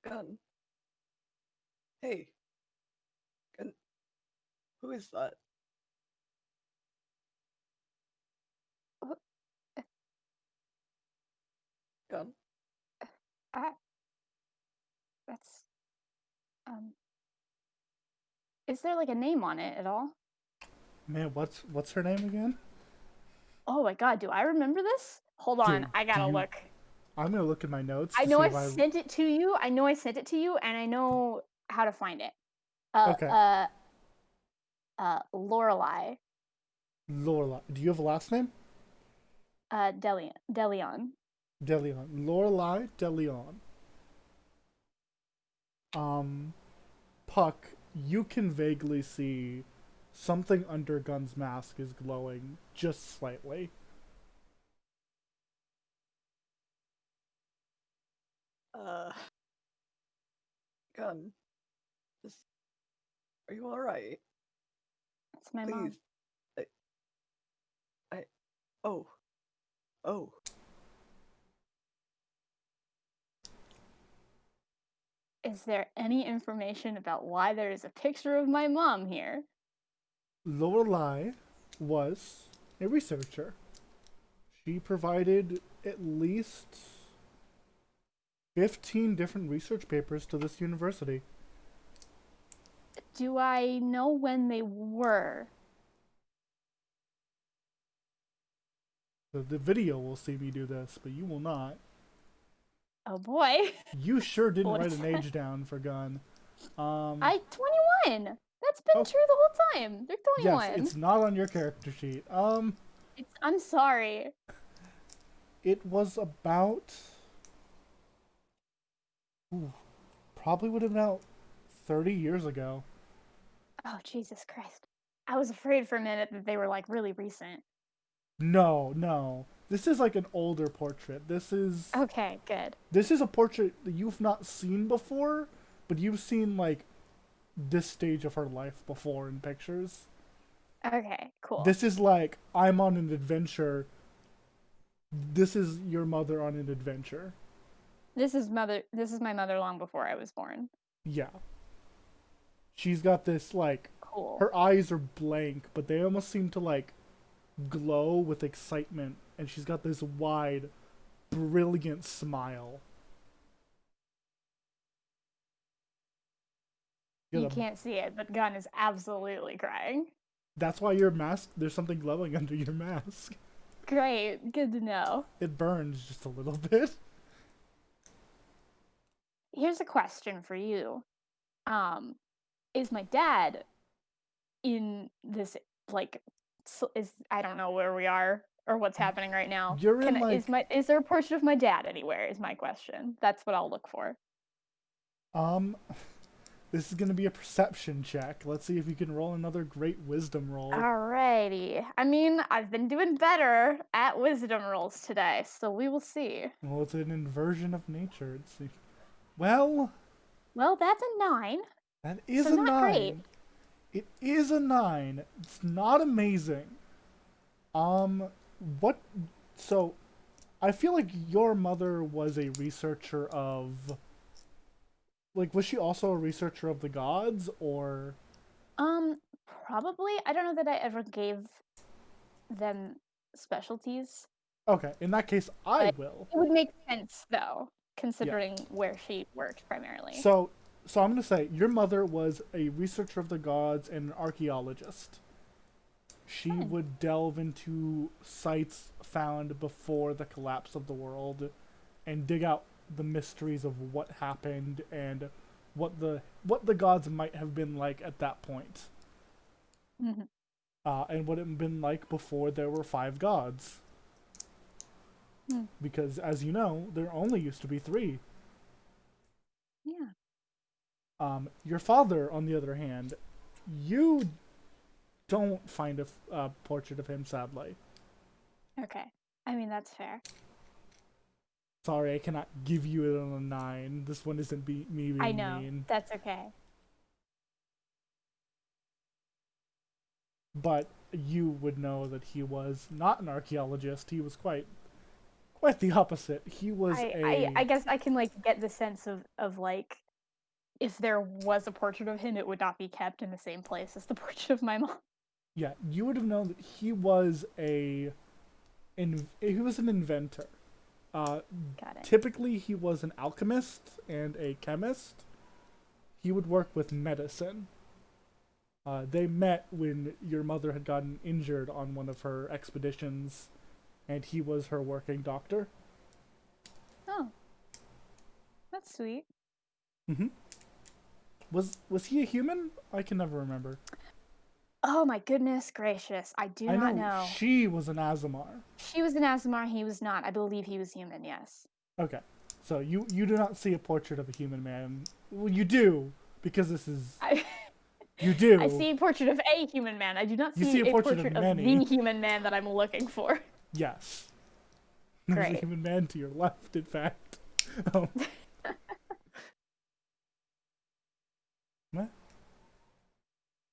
Gun. Hey. Gun. Who is that? Gun. That's Is there like a name on it at all? Man, what's her name again? Oh my god, do I remember this? Hold on, Dude, I gotta look. I'm gonna look at my notes. I To know see I if I sent it to you. I know I sent it to you, and I know how to find it. Okay. Lorelai. Lorelai. Do you have a last name? Deleon. DeLeon. Lorelai DeLeon. Puck, you can vaguely see something under Gun's mask is glowing just slightly. Gun. Just, are you alright? It's my mom. Please. Oh. Oh. Is there any information about why there is a picture of my mom here? Lorelai was a researcher. She provided at least 15 different research papers to this university. Do I know when they were? The video will see me do this, but you will not. Oh boy. You sure didn't write an age down for Gun. 21. That's been true the whole time. They're 21. Yes, it's not on your character sheet. I'm sorry. It was about... probably would have been about 30 years ago. Oh, Jesus Christ. I was afraid for a minute that they were, like, really recent. No. This is like an older portrait. This is... Okay, good. This is a portrait that you've not seen before, but you've seen, like, this stage of her life before in pictures. Okay, cool. This is like, I'm on an adventure. This is your mother on an adventure. This is my mother long before I was born. Yeah. She's got this, like... Cool. Her eyes are blank, but they almost seem to, like, glow with excitement. And she's got this wide, brilliant smile. You can't see it, but Gun is absolutely crying. That's why your mask, there's something glowing under your mask. Great, good to know. It burns just a little bit. Here's a question for you. Is my dad in this, like, I don't know where we are or what's happening right now. You're in, is there a portrait of my dad anywhere is my question. That's what I'll look for. This is gonna be a perception check. Let's see if you can roll another great wisdom roll. Alrighty. I mean, I've been doing better at wisdom rolls today, so we will see. Well, it's an inversion of nature. Let's see. Well, that's a 9. That is a 9. Great. It is a 9. It's not amazing. What? So, I feel like your mother was a researcher of... Like, was she also a researcher of the gods, or...? Probably. I don't know that I ever gave them specialties. Okay, in that case, I will. It would make sense, though, considering where she worked primarily. So I'm gonna say, your mother was a researcher of the gods and an archaeologist. She would delve into sites found before the collapse of the world and dig out the mysteries of what happened and what the gods might have been like at that point. Mm-hmm. And what it had been like before there were 5 gods. Because, as you know, there only used to be 3. Yeah. Your father, on the other hand, you don't find a portrait of him, sadly. Okay. I mean, that's fair. Sorry, I cannot give you it on a 9. This one isn't me being I know. mean. That's okay. But you would know that he was not an archaeologist. He was quite the opposite. He was I guess I can, like, get the sense of like, if there was a portrait of him, it would not be kept in the same place as the portrait of my mom. Yeah, you would have known that he was he was an inventor. Got it. Typically, he was an alchemist and a chemist. He would work with medicine. They met when your mother had gotten injured on one of her expeditions, and he was her working doctor. Oh. That's sweet. Mm-hmm. Was he a human? I can never remember. Oh my goodness gracious. I do not know. She was an Azamar. She was an Azamar, he was not. I believe he was human, yes. Okay. So you do not see a portrait of a human man. Well, you do, because this is... You do. I see a portrait of a human man. I do not see a portrait of the human man that I'm looking for. Yes. Great. There's a human man to your left, in fact. What?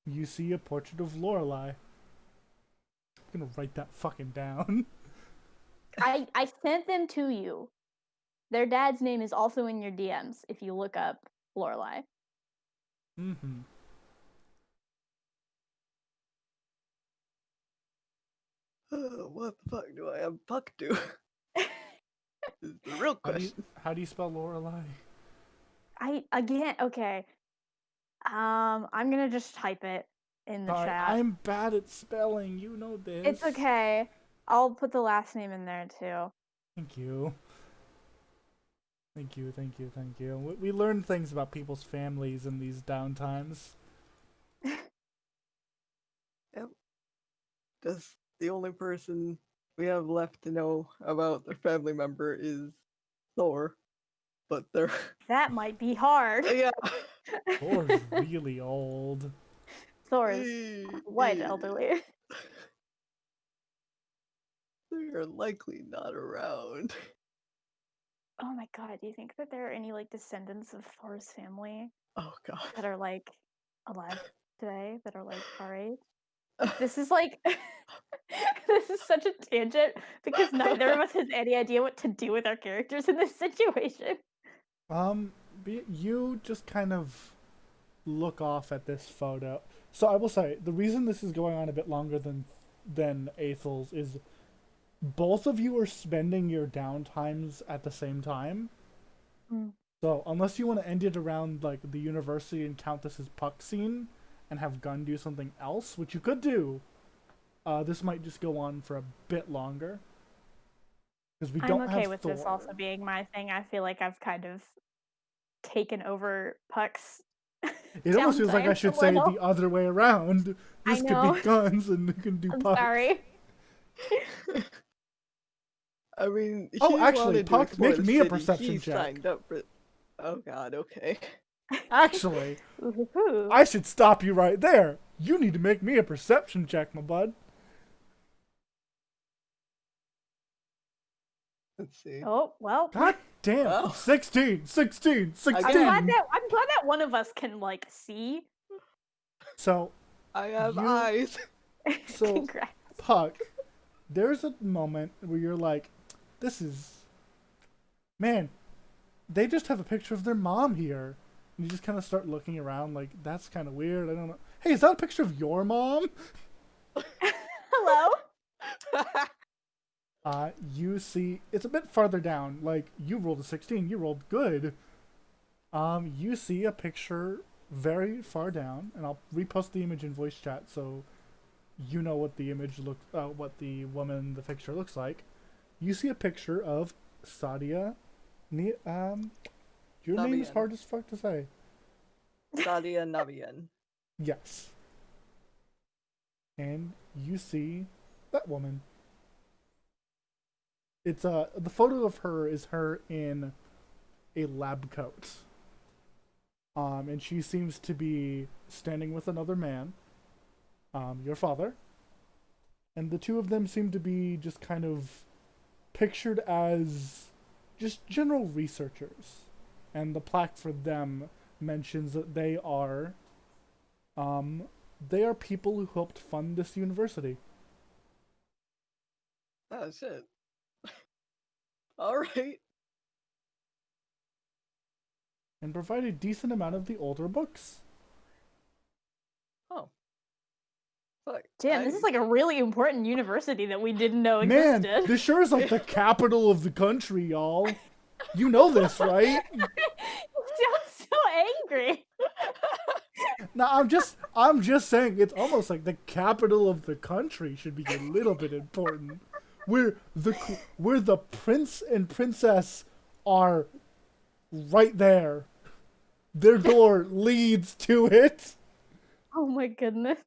You see a portrait of Lorelei. I'm gonna write that fucking down. I sent them to you. Their dad's name is also in your DMs if you look up Lorelei. Mm-hmm. What the fuck do I have Puck do? Is the real question. How do you spell Lorelei? Okay. I'm gonna just type it in the chat. I'm bad at spelling, you know this. It's okay. I'll put the last name in there too. Thank you. We learn things about people's families in these downtimes. Yep. Just the only person we have left to know about their family member is Thor. But they're... That might be hard. Yeah. Thor's really old. Thor is quite elderly. They're likely not around. Oh my god, do you think that there are any like descendants of Thor's family? Oh god. That are like alive today, that are like our age? This is like this is such a tangent because neither of us has any idea what to do with our characters in this situation. You just kind of look off at this photo. So I will say, the reason this is going on a bit longer than Athel's is both of you are spending your downtimes at the same time. Mm. So unless you want to end it around like the university and count this as Puck scene and have Gunn do something else, which you could do, this might just go on for a bit longer. Because we don't have I'm okay with Thor. this also being my thing. I feel like I've kind of taken over Puck's. It almost feels like I should say the other way around. This could be Guns and you can do Puck. Sorry. I mean, actually, Puck, make me a perception check. Signed up for... Oh god, okay. Actually, I should stop you right there. You need to make me a perception check, my bud. Let's see. Oh, well. God damn. Well. 16. I'm glad that one of us can, like, see. So, I have eyes. So, Congrats. Puck, there's a moment where you're like, man, they just have a picture of their mom here. And you just kind of start looking around like, that's kind of weird. I don't know. Hey, is that a picture of your mom? Hello? You see, it's a bit farther down. Like, you rolled a 16. You rolled good. You see a picture very far down, and I'll repost the image in voice chat so you know what the image what the woman in the picture looks like. You see a picture of Sadia. Your name is hard as fuck to say. Sadia Navian. Yes. And you see that woman. It's the photo of her is her in a lab coat. And she seems to be standing with another man, your father. And the two of them seem to be just kind of pictured as just general researchers. And the plaque for them mentions that they are people who helped fund this university. Oh shit. Alright. And provide a decent amount of the older books. Oh. Fuck. Damn, this is like a really important university that we didn't know existed. Man, this sure is like the capital of the country, y'all. You know this, right? You sound so angry. No, I'm just saying it's almost like the capital of the country should be a little bit important. Where the prince and princess are right there. Their door leads to it. Oh my goodness.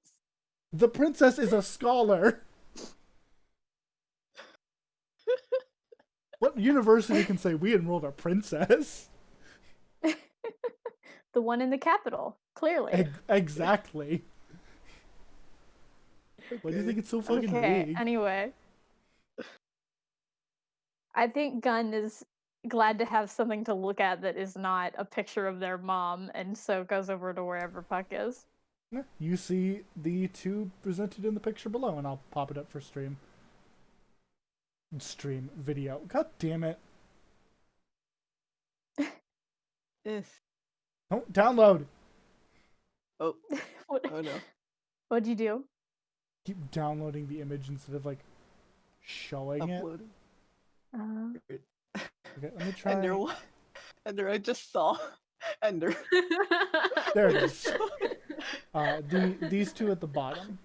The princess is a scholar. What university can say we enrolled a princess? The one in the capital, clearly. Exactly. Why do you think it's so fucking big? Anyway. I think Gunn is glad to have something to look at that is not a picture of their mom, and so goes over to wherever Puck is. You see the two presented in the picture below, and I'll pop it up for stream. Stream video. God damn it. Don't download. Oh. What? Oh no. What'd you do? Keep downloading the image instead of like showing Uploading. it. Okay, let me try. Ender, I just saw Ender. There it is. These two at the bottom.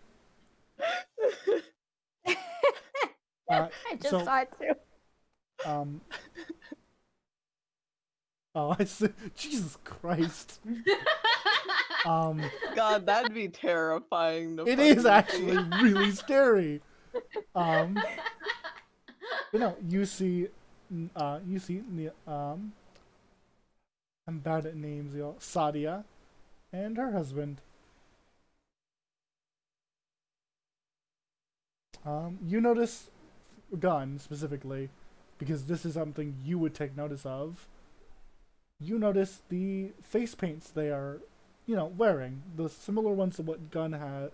I just saw it too. Oh, I see. Jesus Christ. God, that'd be terrifying. It is actually really scary. But no, you see, I'm bad at names, y'all. Sadia and her husband. You notice Gun specifically, because this is something you would take notice of. You notice the face paints they are, wearing. The similar ones to what Gun has,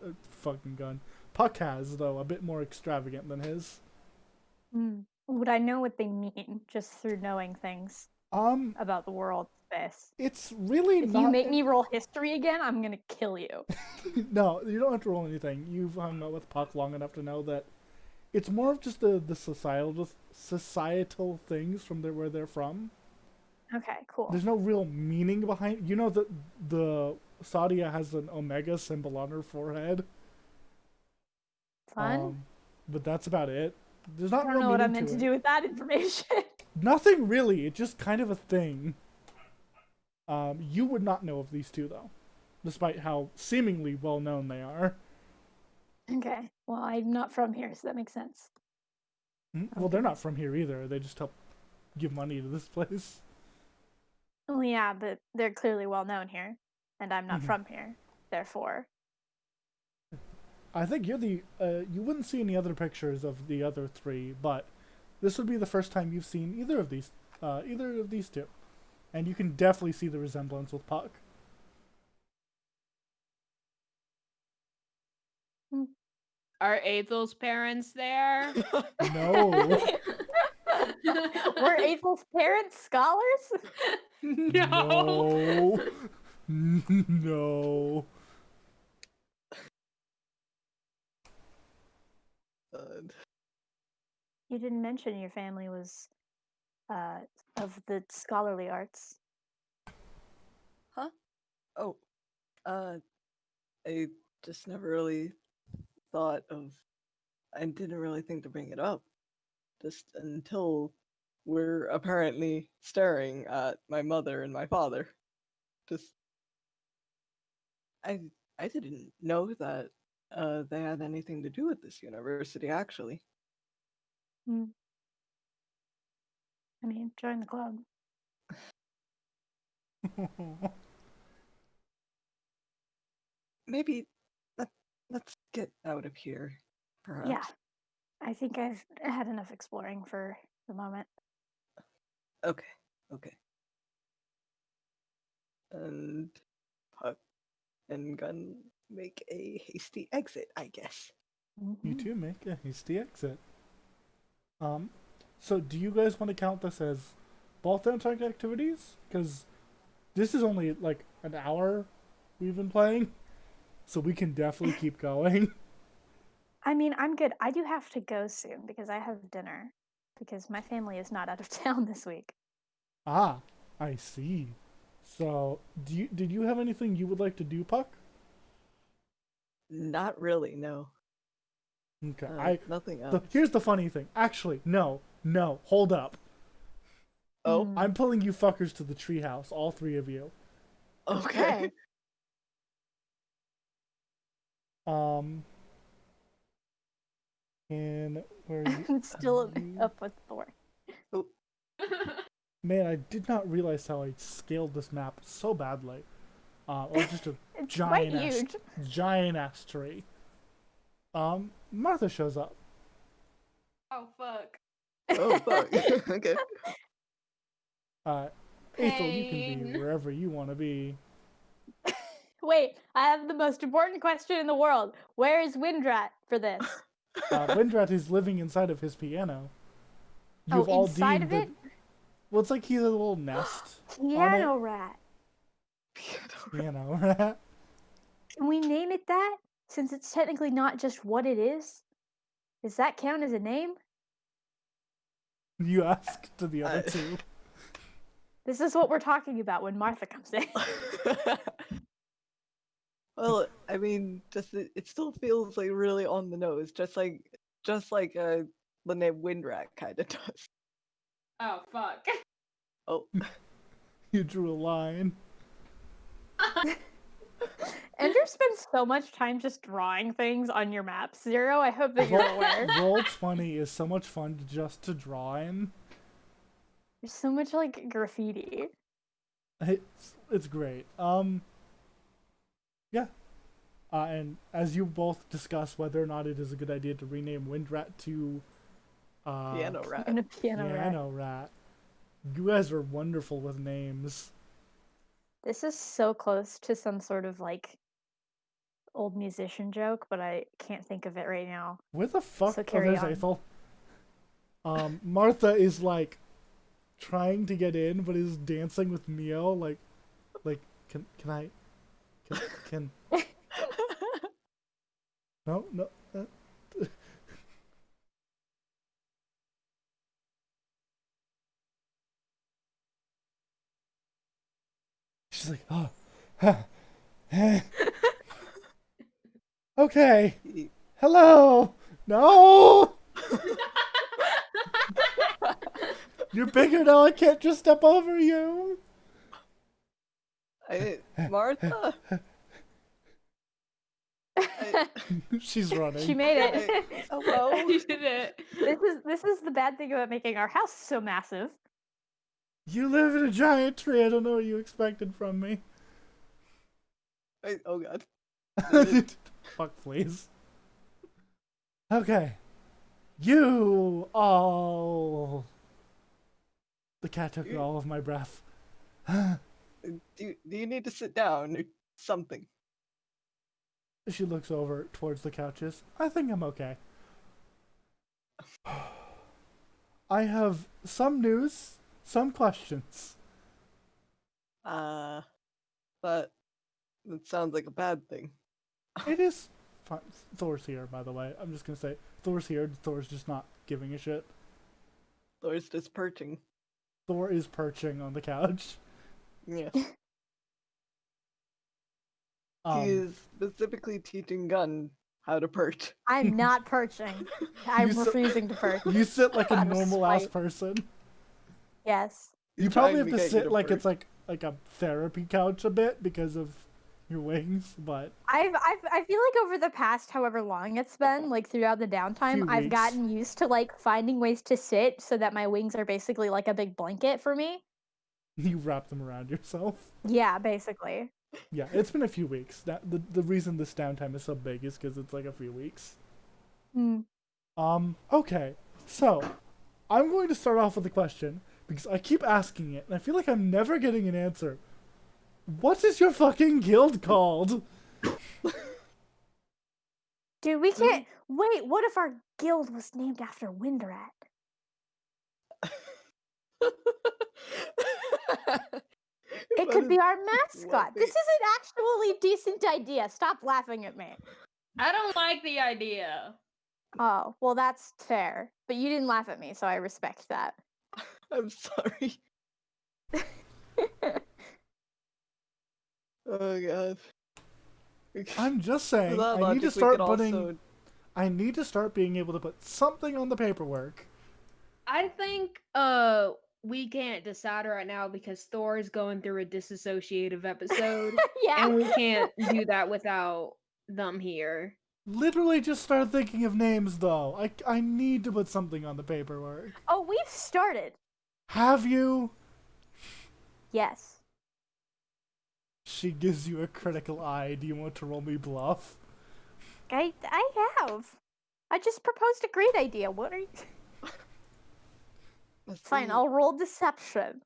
Puck has, though, a bit more extravagant than his. Would I know what they mean just through knowing things about the world space? It's really if you make me roll history again, I'm gonna kill you. No, you don't have to roll anything. You've hung out with Puck long enough to know that it's more of just the societal things from where they're from. Okay, cool. There's no real meaning behind. You know that the Sadia has an omega symbol on her forehead. Fun. But that's about it. There's not. I don't know what I meant to do with that information. Nothing really. It's just kind of a thing. You would not know of these two though, despite how seemingly well known they are. Okay. Well, I'm not from here, so that makes sense. Well, they're not from here either. They just help give money to this place. Well, yeah, but they're clearly well known here, and I'm not from here. Therefore, I think you're the. You wouldn't see any other pictures of the other three, but this would be the first time you've seen either of these two, and you can definitely see the resemblance with Puck. Are Ethel's parents there? No. Were Ethel's parents scholars? No. No. You didn't mention your family was of the scholarly arts. Huh? Oh. I just never really thought of. I didn't really think to bring it up. Just until we're apparently staring at my mother and my father. Just. I didn't know that they had anything to do with this university, actually. I mean, join the club. Maybe let's get out of here, perhaps. Yeah, I think I've had enough exploring for the moment. Okay. And Puck and Gun make a hasty exit, I guess. You two make a hasty exit. So do you guys want to count this as both downtime activities? Because this is only like an hour we've been playing, so we can definitely keep going. I mean, I'm good. I do have to go soon because I have dinner because my family is not out of town this week. Ah, I see. So, did you have anything you would like to do, Puck? Not really, no. Okay, nothing else. Here's the funny thing. Actually, no, hold up. Oh, I'm pulling you fuckers to the treehouse, all three of you. okay. And where are you? Still up with Thor. Oh. Man, I did not realize how I scaled this map so badly. Or just a It's quite huge. giant ass tree. Martha shows up. Oh fuck. Oh fuck. Okay. Ethel, you can be wherever you want to be. Wait, I have the most important question in the world. Where is Windrat for this? Windrat is living inside of his piano. You've all inside deemed of it? Well, it's like he's a little nest. Piano rat. Piano rat. Can we name it that? Since it's technically not just what it is? Does that count as a name? You ask to the other two. This is what we're talking about when Martha comes in. Well, I mean, just it still feels like really on the nose, just like the name Windrat kind of does. Oh fuck. Oh. You drew a line. Andrew spends so much time just drawing things on your map. Zero, I hope that you're aware. Roll20 is so much fun just to draw in. There's so much like graffiti. It's great. Yeah. And as you both discuss whether or not it is a good idea to rename Windrat to Piano Rat. And a piano rat. You guys are wonderful with names. This is so close to some sort of like old musician joke, but I can't think of it right now. Where the fuck? So carry on. Ethel. Martha is like trying to get in, but is dancing with Mio. Like, can I? Can? No. She's like, okay. Hello. No. You're bigger now. I can't just step over you. Martha. She's running. She made it. Hello. You did it. This is the bad thing about making our house so massive. You live in a giant tree. I don't know what you expected from me. Oh god. Fuck, please. Okay. You all. The cat took all of my breath. Do you need to sit down or something? She looks over towards the couches. I think I'm okay. I have some news, some questions. But that sounds like a bad thing. It is fine. Thor's here, by the way. I'm just gonna say Thor's here. Thor's just not giving a shit. Thor's just perching. Thor is perching on the couch. Yeah. He's specifically teaching Gunn how to perch. I'm not perching. I'm refusing to perch. You sit like a normal ass person. Yes. You probably have to sit like it's like a therapy couch a bit because of your wings, but I feel like over the past however long it's been, like throughout the downtime, I've gotten used to like finding ways to sit so that my wings are basically like a big blanket for me. You wrap them around yourself. Yeah, basically. Yeah, it's been a few weeks. The reason this downtime is so big is because it's like a few weeks. Okay, so I'm going to start off with a question because I keep asking it and I feel like I'm never getting an answer. What is your fucking guild called? Dude, we can't. Wait, what if our guild was named after Windrat? It could be our mascot. This is an actually decent idea. Stop laughing at me. I don't like the idea. Oh, well, that's fair. But you didn't laugh at me, so I respect that. I'm sorry. Oh god. I'm just saying, That I need logic, to we start could putting. also- I need to start being able to put something on the paperwork. I think we can't decide right now because Thor is going through a disassociative episode, Yeah. and we can't do that without them here. Literally just start thinking of names, though. I need to put something on the paperwork. Oh, we've started. Have you? Yes. She gives you a critical eye. Do you want to roll me bluff? I have. I just proposed a great idea. What are you? Fine, I'll roll deception.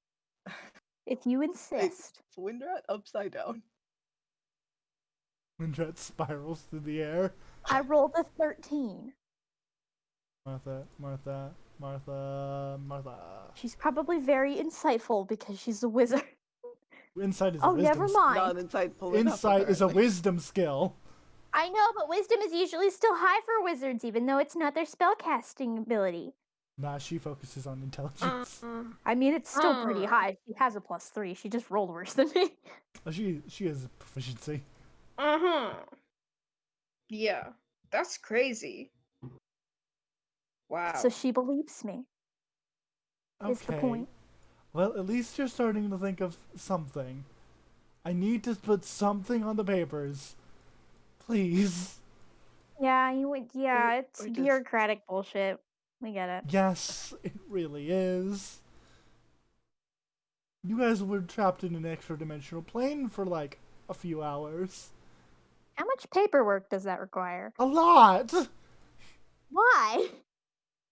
If you insist. Windrat upside down. Windrat spirals through the air. I rolled a 13. Martha. She's probably very insightful because she's a wizard. Insight is a Oh, wisdom never skill. mind. Not insightful enough, Insight is a apparently. wisdom skill. I know, but wisdom is usually still high for wizards, even though it's not their spellcasting ability. Nah, she focuses on intelligence. I mean, it's still pretty high. She has a +3. She just rolled worse than me. Oh, she has proficiency. Yeah, that's crazy. Wow. So she believes me. Is the point. Well, at least you're starting to think of something. I need to put something on the papers. Please. Yeah, it's or just- bureaucratic bullshit. We get it. Yes, it really is. You guys were trapped in an extra dimensional plane for like a few hours. How much paperwork does that require? A lot! Why?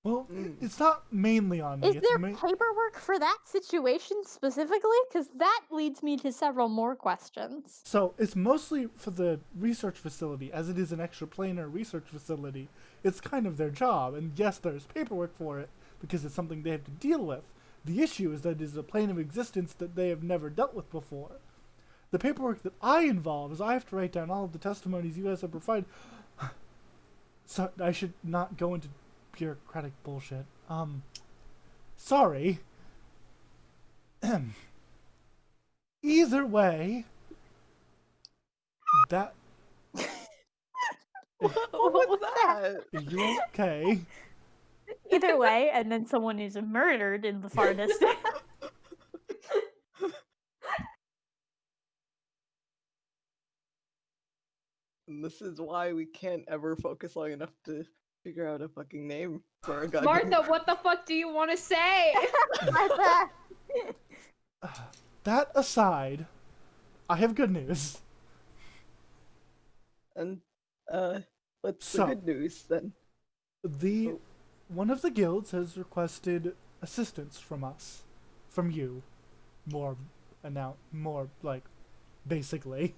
Well, it's not mainly on me. Is It's there paperwork for that situation specifically? Because that leads me to several more questions. So it's mostly for the research facility, as it is an extraplanar research facility. It's kind of their job, and yes, there's paperwork for it, because it's something they have to deal with. The issue is that it is a plane of existence that they have never dealt with before. The paperwork that I involve is I have to write down all of the testimonies you guys have provided. So I should not go into bureaucratic bullshit. Sorry. Either way, that... What was that? Are you okay? Either way, and then someone is murdered in the far distance. And this is why we can't ever focus long enough to figure out a fucking name for a goddamn... Martha, what the fuck do you want to say? Martha! That aside, I have good news. And, what's the So- good news, then? One of the guilds has requested assistance from us. From you. More like, basically.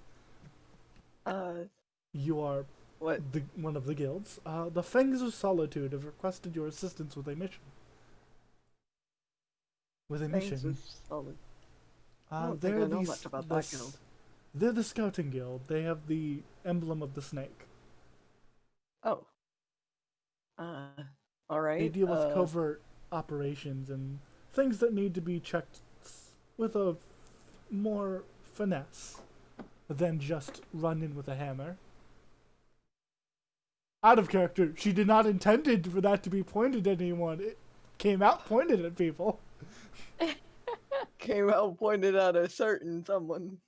You are What? one of the guilds. The Fangs of Solitude have requested your assistance with a mission. Thanks was solid. I don't think They're I know these- much about that guild. They're the Scouting Guild. They have the emblem of the snake. Oh. Alright. They deal with covert operations and things that need to be checked with a more finesse than just run in with a hammer. Out of character, she did not intended for that to be pointed at anyone. It came out pointed at people. Came out pointed at a certain someone.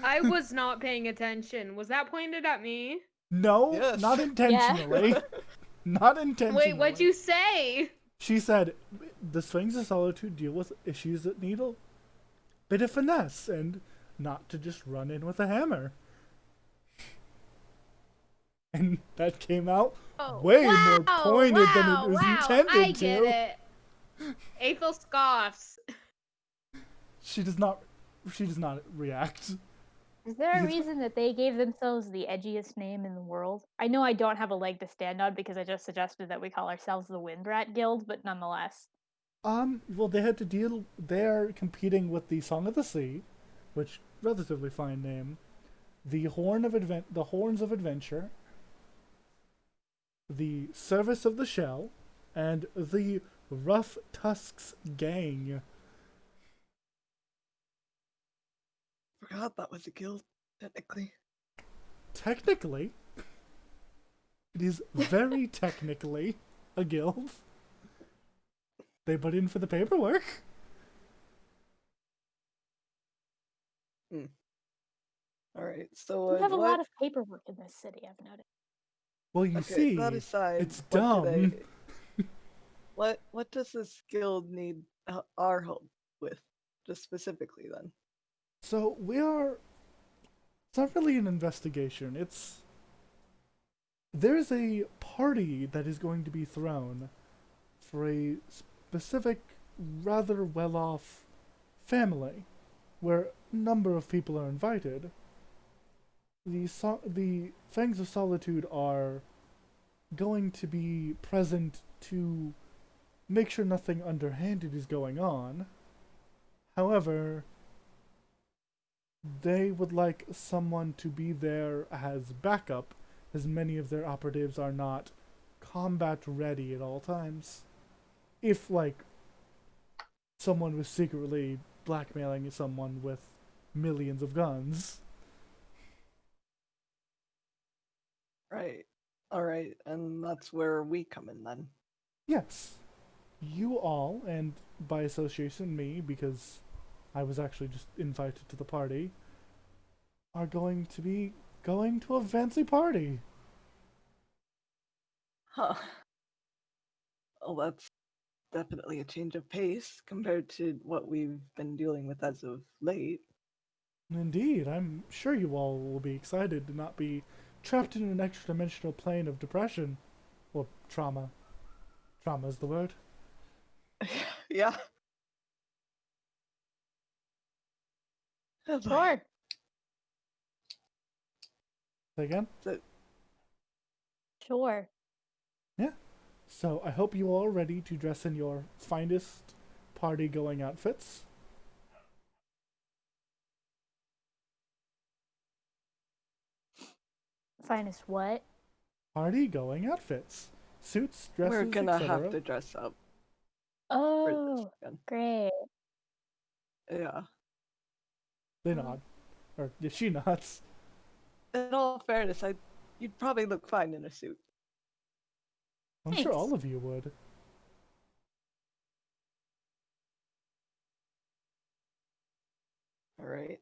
I was not paying attention. Was that pointed at me? No, Yes. not intentionally. Not intentionally. Wait, what'd you say? She said, the Swings of Solitude deal with issues that need a bit of finesse and not to just run in with a hammer. And that came out way more pointed than it was intended I to. get it. Aethel scoffs. She does not react. Is there a reason that they gave themselves the edgiest name in the world? I know I don't have a leg to stand on because I just suggested that we call ourselves the Windrat Guild, but nonetheless. Well, they had to deal. They're competing with the Song of the Sea, which relatively fine name, the Horns of Adventure, the Service of the Shell, and the Rough Tusks Gang. Forgot that was a guild, technically. technically, it is very technically a guild. They put in for the paperwork. Alright, so We have a what... lot of paperwork in this city, I've noticed. Well, you Okay, see, that aside, it's what dumb. do they... what does this guild need our help with? Just specifically, then. So it's not really an investigation. There's a party that is going to be thrown for a specific, rather well-off family, where a number of people are invited. The Fangs of Solitude are going to be present to make sure nothing underhanded is going on. However, they would like someone to be there as backup, as many of their operatives are not combat ready at all times. If, like, someone was secretly blackmailing someone with millions of guns. Right. Alright, and that's where we come in, then. Yes. You all, and by association me, because I was actually just invited to the party, are going to be going to a fancy party. Huh. Well, that's definitely a change of pace compared to what we've been dealing with as of late. Indeed, I'm sure you all will be excited to not be trapped in an extra-dimensional plane of depression. Or trauma. Trauma is the word. Yeah. Sure. Say again? Sure. Yeah. So I hope you all are ready to dress in your finest party-going outfits. Finest what? Party-going outfits. Suits, dresses, We're gonna etc. have to dress up. Oh, great. Yeah. They nod. Or, yeah, she nods. In all fairness, you'd probably look fine in a suit. I'm sure all of you would. Alright,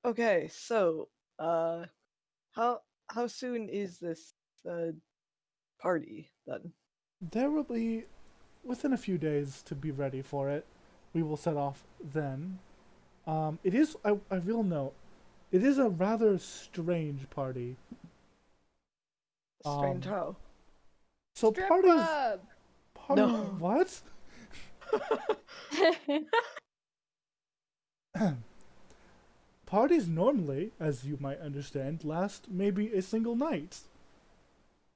okay, so, how soon is this, party, then? There will be, within a few days, to be ready for it. We will set off then. It is, I will note, it is a rather strange party. Strange how? So Strip parties... club. Party... No. What? Parties normally, as you might understand, last maybe a single night.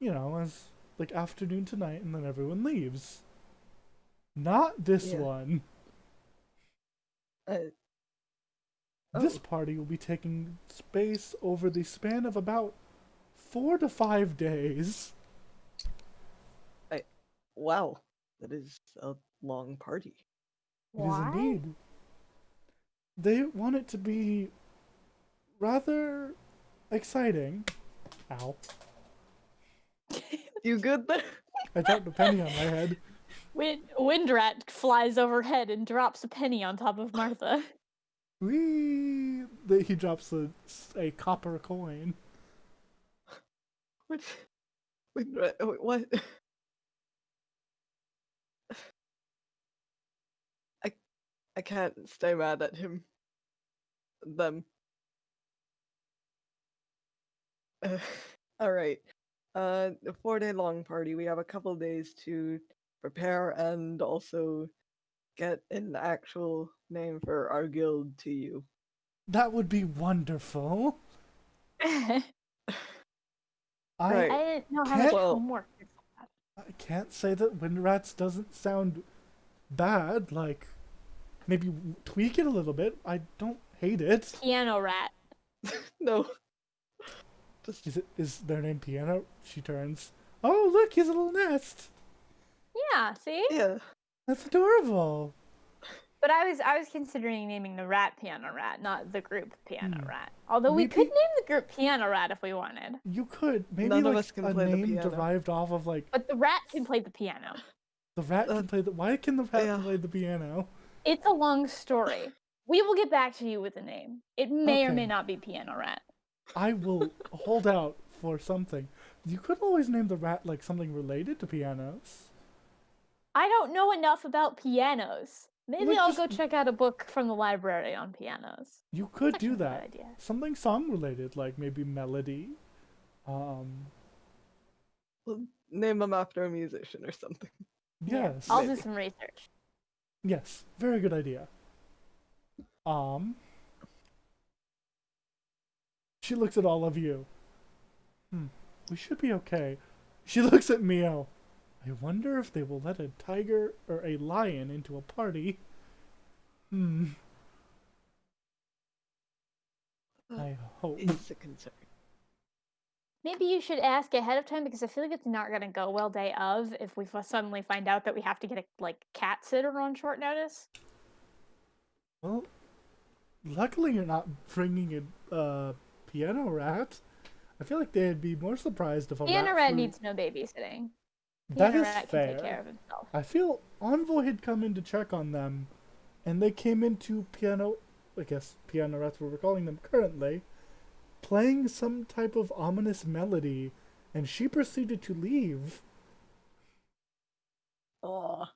You know, as like afternoon to night, and then everyone leaves. Not this Yeah. one. This party will be taking space over the span of about 4 to 5 days. Wow, that is a long party. It is indeed. They want it to be rather exciting. Ow. You good there? I dropped a penny on my head. Windrat flies overhead and drops a penny on top of Martha. Whee! He drops a copper coin. What? What? I can't stay mad at him. Them. Alright. A 4-day long party. We have a couple days to prepare and also get an actual name for our guild to you. That would be wonderful. I Right. didn't know how much Well- homework. I can't say that Windrats doesn't sound bad. Like, maybe tweak it a little bit. I don't hate it. Piano rat. No. Just Is their name Piano? She turns. Oh, look, he has a little nest. Yeah, see? yeah. That's adorable. But I was considering naming the rat Piano Rat, not the group Piano Rat. Although we Maybe- could name the group Piano Rat if we wanted. You could. Maybe None of like us can a play the name piano. derived off of like But the rat can play the piano. the rat can play the. Why can the rat Yeah. play the piano? It's a long story. We will get back to you with a name. It may or Okay. may not be Piano Rat. I will hold out for something. You could always name the rat like something related to pianos. I don't know enough about pianos. Maybe Like, I'll just- go check out a book from the library on pianos. You could That's do actually a that. good idea. Something song related, like maybe melody. We'll name them after a musician or something. Yeah, Yes. I'll do Maybe. some research. Yes. Very good idea. She looks at all of you. We should be okay. She looks at Mio. I wonder if they will let a tiger or a lion into a party. I hope. It's a concern. Maybe you should ask ahead of time because I feel like it's not gonna go well day of if we suddenly find out that we have to get a cat sitter on short notice. Well, luckily you're not bringing a piano rat. I feel like they'd be more surprised if a Piano rat Rat flew- needs no babysitting. That Piano is Rat fair. can take care of himself. I feel Envoy had come in to check on them, and they came into piano rats, what we're calling them currently, playing some type of ominous melody, and she proceeded to leave. Oh,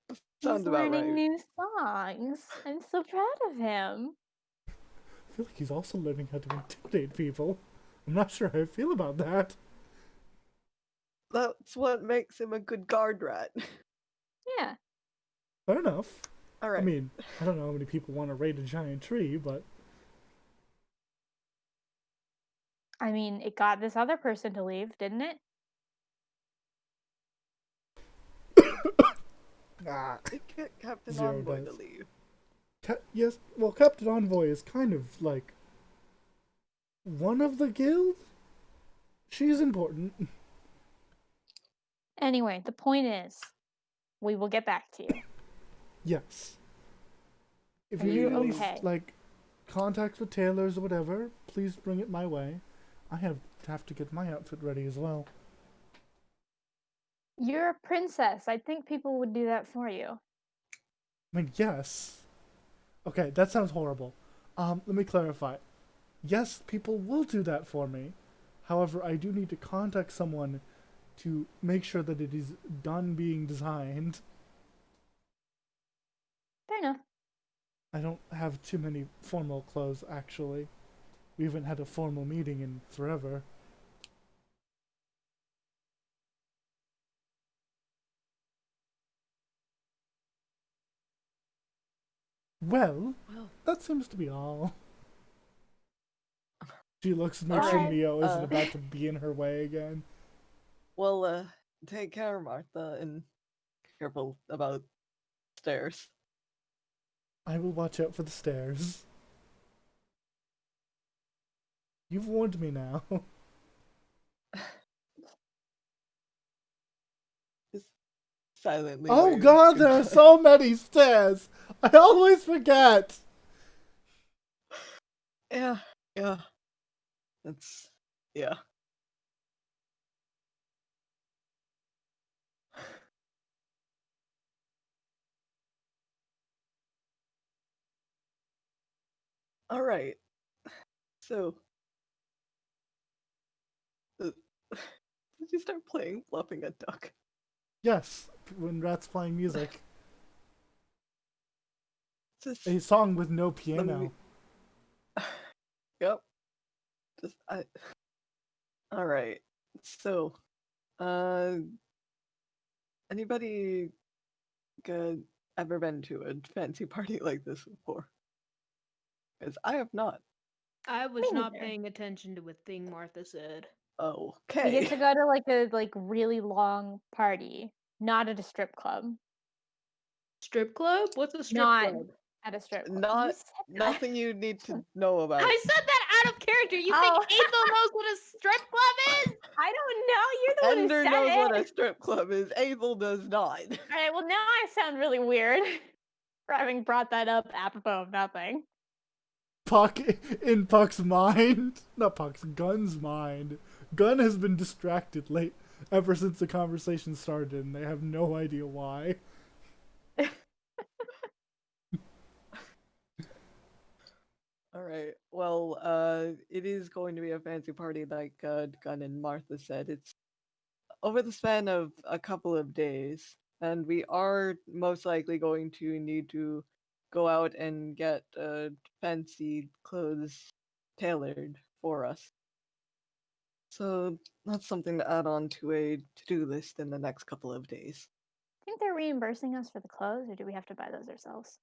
He's sounds about learning right. new songs. I'm so proud of him. I feel like he's also learning how to intimidate people. I'm not sure how I feel about that. That's what makes him a good guard rat. Yeah. Fair enough. All right. I mean, I don't know how many people want to raid a giant tree, but I mean, it got this other person to leave, didn't it? It get Captain Zero Envoy to does. leave. yes, well, Captain Envoy is kind of like one of the guild. She's important. Anyway, the point is, we will get back to you. Yes. If Are you you need any okay? like contacts with tailors or whatever, please bring it my way. I have to get my outfit ready as well. You're a princess. I think people would do that for you. I mean, yes. Okay, that sounds horrible. Let me clarify. Yes, people will do that for me. However, I do need to contact someone to make sure that it is done being designed. Fair enough. I don't have too many formal clothes, actually. We haven't had a formal meeting in forever. Well, that seems to be all. She looks to make sure Alright, Neo isn't about to be in her way again. Well, take care, Martha, and careful about stairs. I will watch out for the stairs. You've warned me now. Just silently. Oh waves god, there are goodbye. so many stairs! I always forget! Yeah. That's yeah. All right. So, did you start playing Fluffing a Duck? Yes, when Rat's playing music. Just A song with no let piano. me- Yep. Just All right. So, anybody ever been to a fancy party like this before? Because I have not. I was Me not neither. paying attention to a thing Martha said. We Okay. get to go to a really long party, not at a strip club. Strip club? What's a strip Not club? at a strip club. You Not said that. nothing you need to know about. I said that out of character. You Oh. think Ethel knows what a strip club is? I don't know. You're the one Ender who said knows it. what a strip club is. Abel does not. All right. Well, now I sound really weird. for having brought that up apropos of nothing. Puck, in Puck's mind, not Puck's, Gun's mind. Gun has been distracted ever since the conversation started, and they have no idea why. All right. Well, it is going to be a fancy party, like Gun and Martha said. It's over the span of a couple of days, and we are most likely going to need to go out and get fancy clothes tailored for us. So that's something to add on to a to-do list in the next couple of days. Think they're reimbursing us for the clothes, or do we have to buy those ourselves?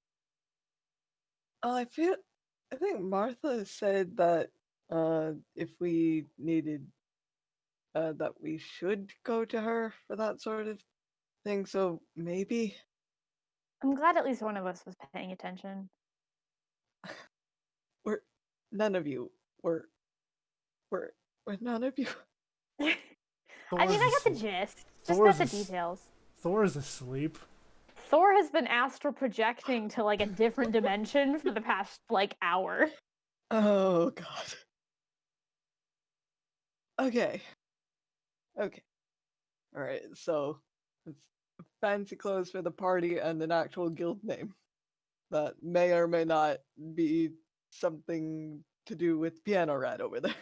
I think Martha said that if we needed that we should go to her for that sort of thing. So maybe I'm glad at least one of us was paying attention. none of you were none of you. I mean, I got the gist. Just not the details. Thor is asleep. Thor has been astral projecting to like a different dimension for the past like hour. Oh god. Okay. All right. So it's fancy clothes for the party and an actual guild name that may or may not be something to do with Piano Rat over there.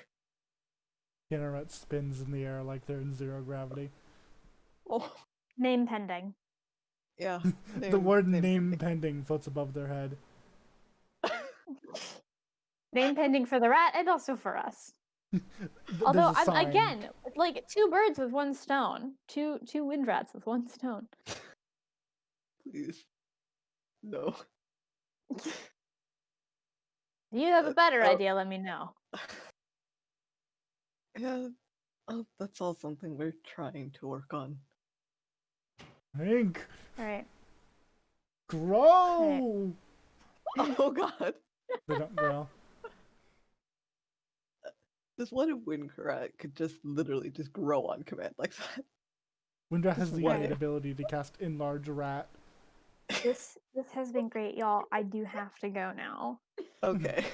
Piano Rat spins in the air like they're in zero gravity. Oh. Name pending. Yeah. The word name pending floats above their head. Name pending for the rat and also for us. Although, again, like 2 birds with 1 stone. Two wind rats with 1 stone. Please. No. If you have a better idea, let me know. Yeah, that's all something we're trying to work on. Hank! Alright. Grow! Right. Oh god. They don't grow. Just what if Windrat could just literally just grow on command like that? Windrat has the What? ability to cast Enlarge Rat. This has been great, y'all. I do have to go now. Okay.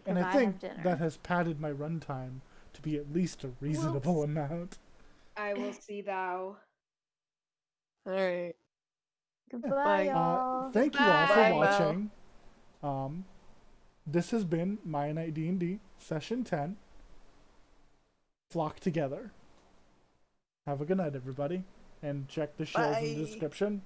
And I think that has padded my runtime to be at least a reasonable amount. I will see thou. Alright. Goodbye, y'all. Thank you all for Bye, watching. This has been Mianite D&D Session 10. Flock together. Have a good night, everybody. And check the shows in the description.